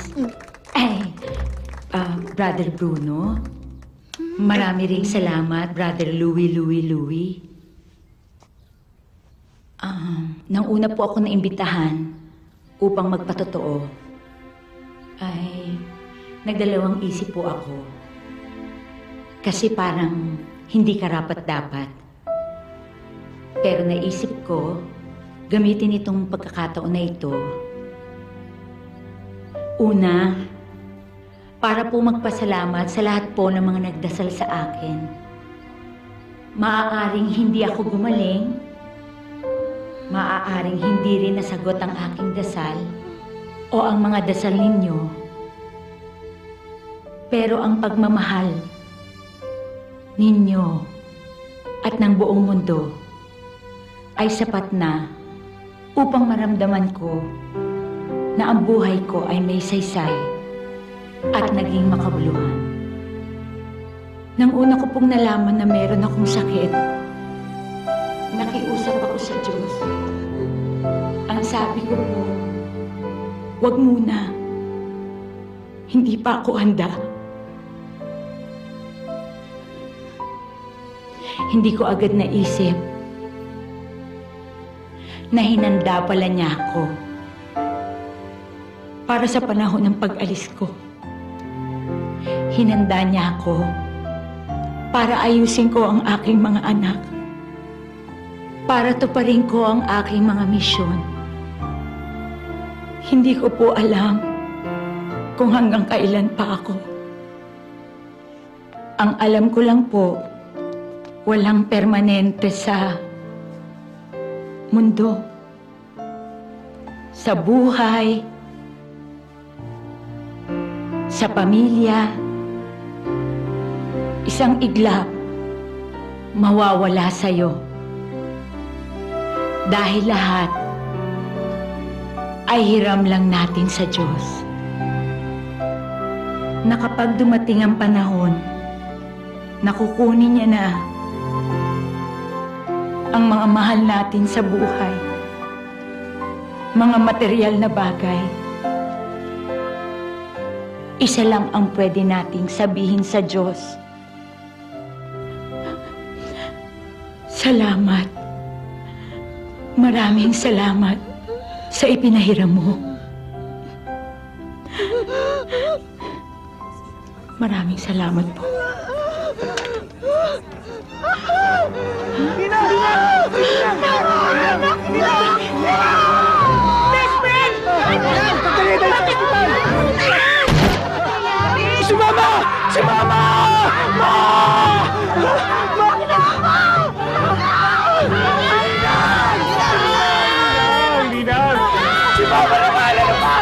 Ay, Brother Bruno. Marami ring salamat, Brother Louie. Nang una po ako naimbitahan upang magpatotoo, ay nagdalawang isip po ako. Kasi parang hindi karapat-dapat. Pero naisip ko, gamitin itong pagkakataon na ito. Una, para po magpasalamat sa lahat po ng mga nagdasal sa akin. Maaaring hindi ako gumaling, maaaring hindi rin nasagot ang aking dasal o ang mga dasal ninyo. Pero ang pagmamahal ninyo at ng buong mundo ay sapat na upang maramdaman ko na ang buhay ko ay may saysay at naging makabuluhan. Nang una ko pong nalaman na meron akong sakit, nakiusap ako sa Diyos. Ang sabi ko po, wag muna. Hindi pa ako handa. Hindi ko agad naisip na hinanda pala niya ako para sa panahon ng pag-alis ko. Hinanda niya ako para ayusin ko ang aking mga anak, para tuparin ko ang aking mga misyon. Hindi ko po alam kung hanggang kailan pa ako. Ang alam ko lang po, walang permanente sa mundo, sa buhay, sa pamilya. Isang iglap, mawawala sa'yo. Dahil lahat ay hiram lang natin sa Diyos. Na kapag dumating ang panahon, nakukunin niya na ang mga mahal natin sa buhay, mga material na bagay. Isa lang ang pwede nating sabihin sa Diyos. Salamat. Maraming salamat sa ipinahiram mo. Maraming salamat po. Best friend! Si Mama! Si Mama! Ma! Si Mama naman! Ano ba?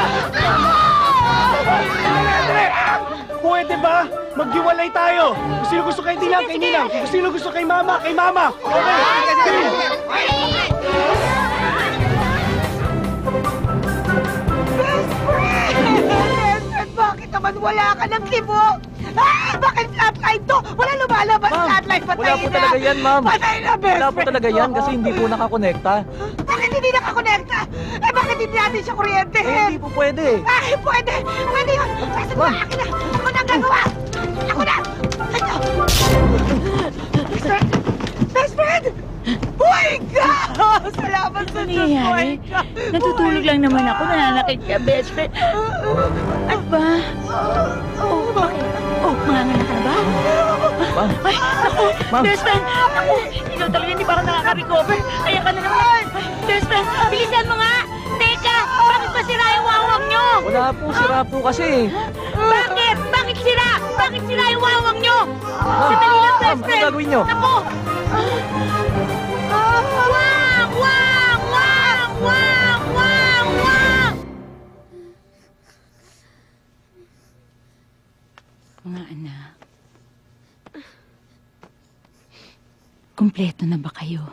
Pwede ba? Maghiwalay tayo! Kung sino gusto kay Ninang, kay Ninang. Kung sino gusto kay Mama, kay Mama. Okay? Best friend! Bakit naman wala ka ng kibo? Bakit flatline to? Wala lumalabas flatline. Patay na! Wala po talaga yan, ma'am. Patay na, best friend! Wala po talaga yan kasi hindi po nakakonekta. Bakit hindi nakakonekta? Bakit hindi natin siya kuryente? Hindi po pwede. Pwede! Pwede yun! Kasi mo, akin na! Ako na ang gagawa! Ako na! Best friend! Best friend! Buhay ka! Salamat sa Diyos, buhay ka! Natutulog lang naman ako, nananakit ka, best friend. Ano ba? Bakit? Manganganak ka na ba? Ay, naku, best friend! Naku, ikaw talaga hindi pa ako nakaka-recover. Kaya ka na naman. Best friend, bilisan mo nga! Teka, bakit ba sira yung wawang nyo? Wala po, sira po kasi. Bakit? Bakit sira? Bakit sira yung wawang nyo? Sandali lang, best friend! Ano gagawin nyo? Naku! Wang! Wang! Wang! Wang! Wang! Wang! Mga anak, kumpleto na ba kayo?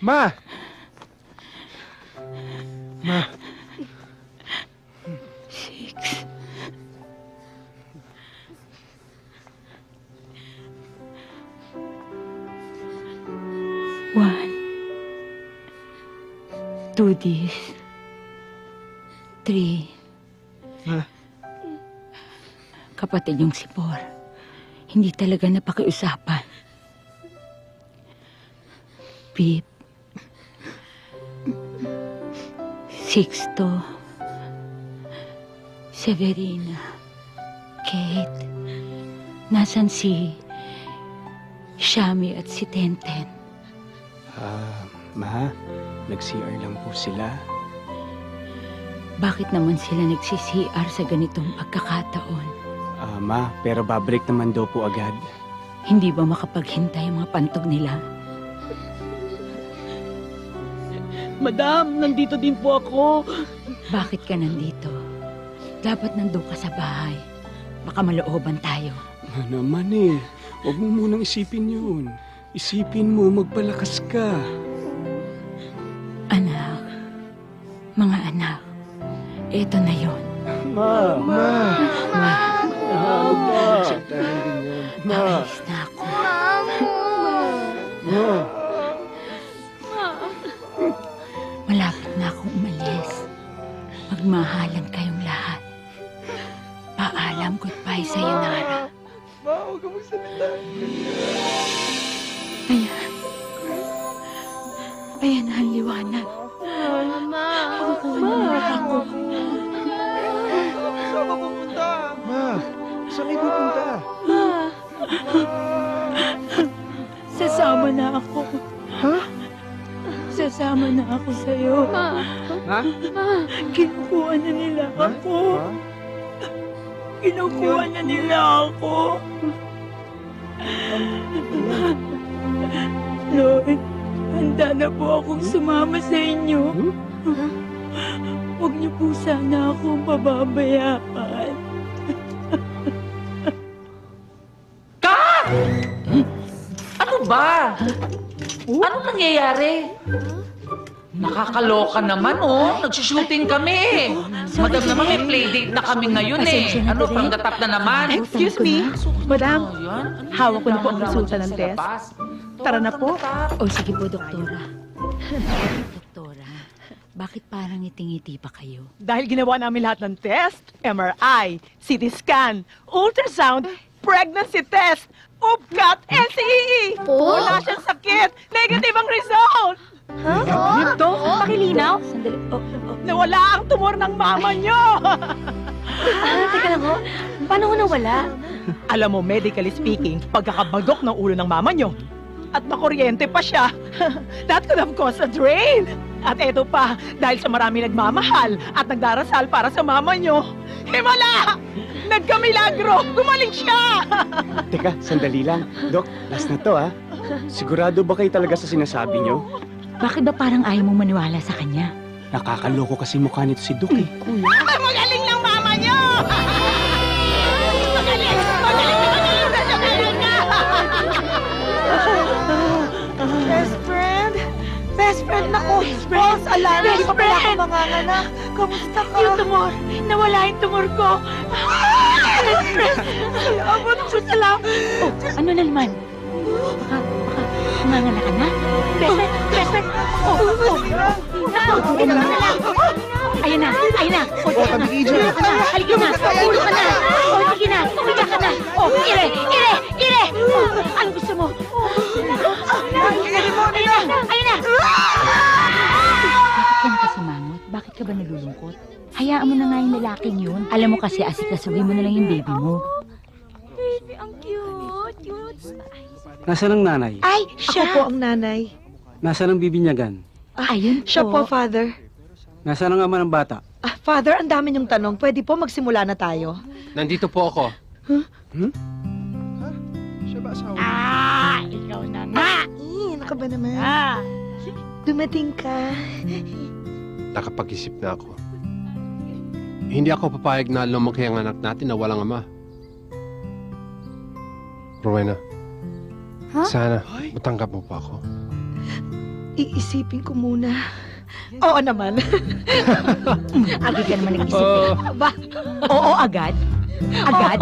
Ma! Ma! 6. One. 2 this. 3. Ma. Kapatid yung si Por. Hindi talaga napakiusapan. Pip. Sixto. Severina. Kate. Nasaan si Shami at si Tenten? Ma, nag-CR lang po sila. Bakit naman sila nagsi-CR sa ganitong pagkakataon? Ma, pero babalik naman daw po agad. Hindi ba makapaghintay ang mga pantog nila? Madam, nandito din po ako. Bakit ka nandito? Dapat nandun ka sa bahay. Baka malooban tayo. Ma naman eh. Huwag mo munang isipin yun. Isipin mo, magpalakas ka. Anak. Mga anak. Eto na yon. Ma! Ma! Ma! Ayos na ako. Ma! Malapit na akong umalis. Magmahalan kayong lahat. Paalam, goodbye sa iyo, Nara. Ma, huwag ka magsalita. Ayan. Ayan na ang liwanag. Mama! Kukuha na nila ako. Saan ka pupunta? Ma, saan kayo pupunta? Sasama na ako. Ha? Sasama na ako sa'yo. Ha? Kinukuha na nila ako. Kinukuha na nila ako. Lord, handa na po akong sumama sa inyo. Huwag niyo po sana akong pababayaan. Kat! Ano ba? Ano nangyayari? Nakakaloka naman, oh. Nagsushooting kami. Madam naman, may playdate na kami ngayon eh. Ano, panggap na naman. Excuse me, madam. Hawak ko na po ang resulta ng test. Tara na po. O sige po, doktora. Doktora, bakit parang ngiti-ngiti pa kayo? Dahil ginawa namin lahat ng test, MRI, CT scan, ultrasound, pregnancy test, UPCAT, NCEE. Wala siyang sakit. Negative ang result. Ito? Pakilinaw? Sandali. Nawala ang tumor ng mama niyo. Teka lang ho. Paano ko nawala? Alam mo, medically speaking, pagkakabagok ng ulo ng mama niyo at makuryente pa siya, that could have caused a drain. At eto pa, dahil sa marami nagmamahal at nagdarasal para sa mama niyo, himala! Nagkamilagro! Gumaling siya! Teka, sandali lang. Dok, last na to ha. Sigurado ba kayo talaga sa sinasabi nyo? Bakit ba parang ayaw mong maniwala sa kanya? Nakakaloko kasi mukha nito si Dok eh. Magaling ng mama niyo! Magaling! Magaling na! Best friend! Best friend na ko! False alarm! Hindi pa pala ako manganganak! Kamusta ka? Yung tumor! Nawala yung tumor ko! Best friend! Salamat po, salamat! Oh, ano na naman? Baka nanganak ka na? Best friend! Best friend! Ito na lang! Ayan na! Ayan na! O, sige na! Tulog ka na! Halika na! Tulog ka na! O, sige na! Umiga ka na! O, ire! Ire! Ire! Ano gusto mo? Ayan na! Ayan na! Bakit ka nakasimangot? Bakit ka ba nalulungkot? Hayaan mo na nga yung lalaking yun. Alam mo kasi, asikasuhin mo na lang yung baby mo. Baby, ang cute. Cute. Nasaan ang nanay? Ay, siya po ang nanay. Nasaan ang bibinyagan? Ayun Siya po, Father. Nasaan ang ama ng bata? Father, ang dami niyong tanong. Pwede po magsimula na tayo. Nandito po ako. Siya ba asawa? Ikaw na nga! Ano ka ba naman? Dumating ka. Nakapag-isip na ako. Hindi ako papayag na lumaki ang anak natin na walang ama. Rowena, sana matanggap mo pa ako. Iisipin ko muna. Oo naman. Agad ka naman nag-isip. Ba? Oo, agad? Agad?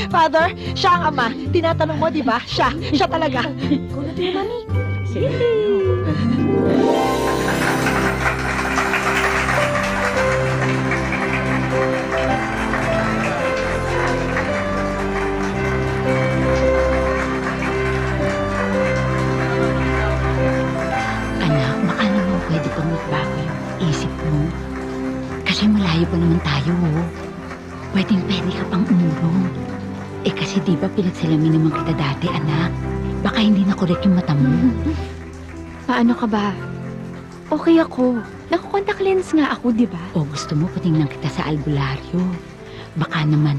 Father, siya ang ama. Tinatanong mo, di ba? Siya. Siya talaga. Ikaw na tayo, Mami. Anak, baka naman pwede pang magbago yung isip mo. Kasi malayo pa naman tayo, oh. Pwede ka pang umurong. Eh kasi di ba pinagsalamin naman kita dati, anak? Baka hindi na correct yung mata mo. Paano ka ba? Okay ako. Naku-contact lens nga ako, di ba? O gusto mo patingnan kita sa albularyo. Baka naman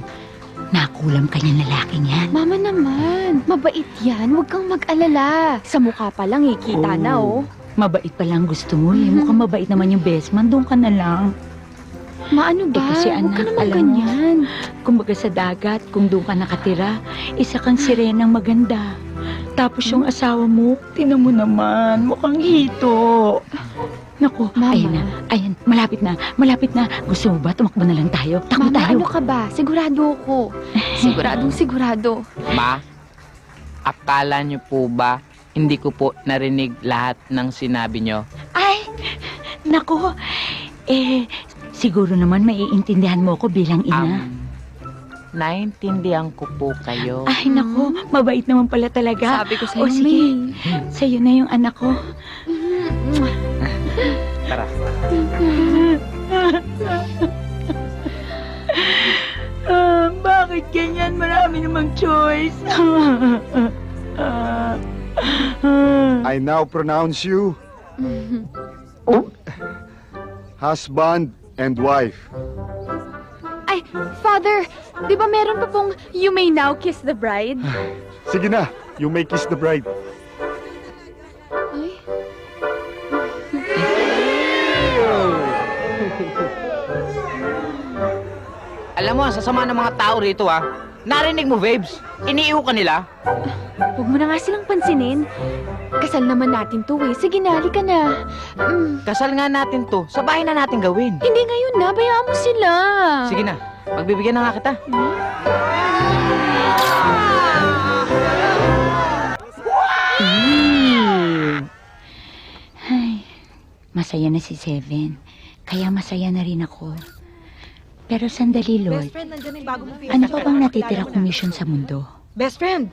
nakulam ka niyan lalaking yan. Mama naman, mabait yan. Huwag kang mag-alala. Sa mukha pa lang, kita na, oh. Mabait pa lang gusto mo, eh. Mukhang mabait naman yung best man. Doon ka na lang. Maano ba? Kasi Huwag ka anak, naman alam ganyan. mo, kumbaga sa dagat, kung doon ka nakatira, isa kang sirenang maganda. Tapos yung asawa mo, tinan mo naman, mukhang hito. Naku, Mama. ayan, malapit na. Gusto mo ba, tumakbo na lang tayo? Takbo Mama, tayo. ano ka ba? Sigurado ako. Sigurado. Ma, akala niyo po ba hindi ko po narinig lahat ng sinabi niyo? Ay, naku, siguro naman maiintindihan mo ko bilang ina. Naintindihan ko po kayo. Ay, naku, mabait naman pala talaga. Sabi ko sa'yo, O sige, sa'yo na yung anak ko. Tara. Bakit ganyan? Marami namang choice. I now pronounce you husband and wife. Ay, Father, di ba meron pa pong You May Now Kiss the Bride? Sige na, you may kiss the bride. Ay. Alam mo, ang sasama ng mga tao rito, ah. Narinig mo, babes? Iniiw ka nila? Huwag mo na nga silang pansinin. Kasal naman natin to, eh. Sige na, halika na. Kasal nga natin to. Sa bahay na natin gawin. Hindi ngayon na, bayaan mo sila. Sige na, pagbibigyan na nga kita. Ay, masaya na si Seven. Kaya masaya na rin ako. Pero sandali, Lloyd. Best friend, nandiyan na yung bago mong Ano pa bang natitira kong mission sa mundo? Best friend!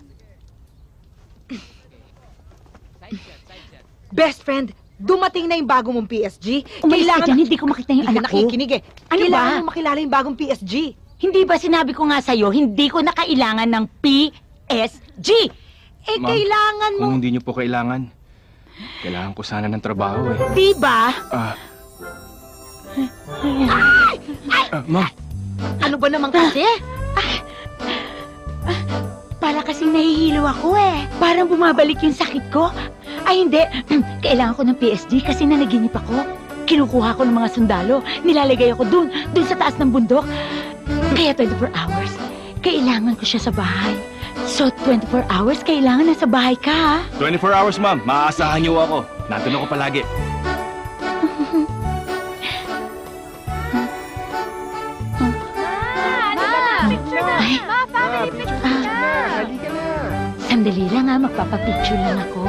Best friend, dumating na yung bago mong PSG. Umalis ka dyan, hindi ko makita yung Hindi anak ka ko. nakikinig eh. Ano Kailangan ba? mong makilala yung bagong PSG. Hindi ba sinabi ko nga sa'yo, hindi ko na kailangan ng PSG? Eh, Ma'am, kailangan mo... Kung hindi niyo po kailangan ko sana ng trabaho eh. Di ba? Ma'am. Ano ba naman kasi? Para kasing nahihilo ako eh. Parang bumabalik yung sakit ko. Ay, hindi. Kailangan ko ng PSG kasi nanaginip ako. Kinukuha ko ng mga sundalo. Nilalagay ako dun sa taas ng bundok. Kaya 24 hours, kailangan ko siya sa bahay. So, 24 hours, kailangan nasa bahay ka, ha? 24 hours, ma'am. Maaasahan niyo ako. Nandun ako palagi. Sandali lang ha, magpapapicture lang ako.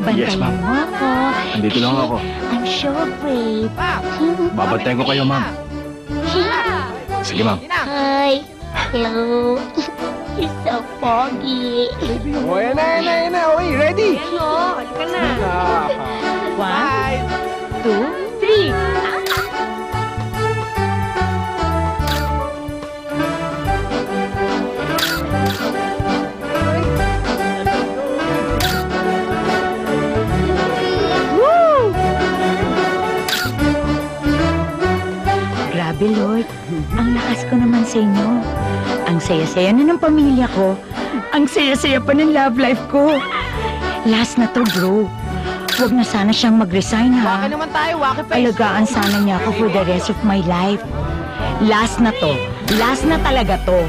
Bantayan Yes, ma'am. mo ako. Andito lang ako. I'm so brave. Babantayan ko kayo, ma'am. Sige, ma'am. Hi. Hello. You're so foggy. O, yan na. Oy, ready? Hello. Halika na. 1, 2, 3. Grabe, Lloyd. Ang lakas ko naman sa inyo. Ang saya-saya na ng pamilya ko. Ang saya-saya pa ng love life ko. Last na to, bro. Huwag na sana siyang mag-resign, ha? Waki naman tayo, waki face. Alagaan sana niya ako for the rest of my life. Last na to. Last na talaga to.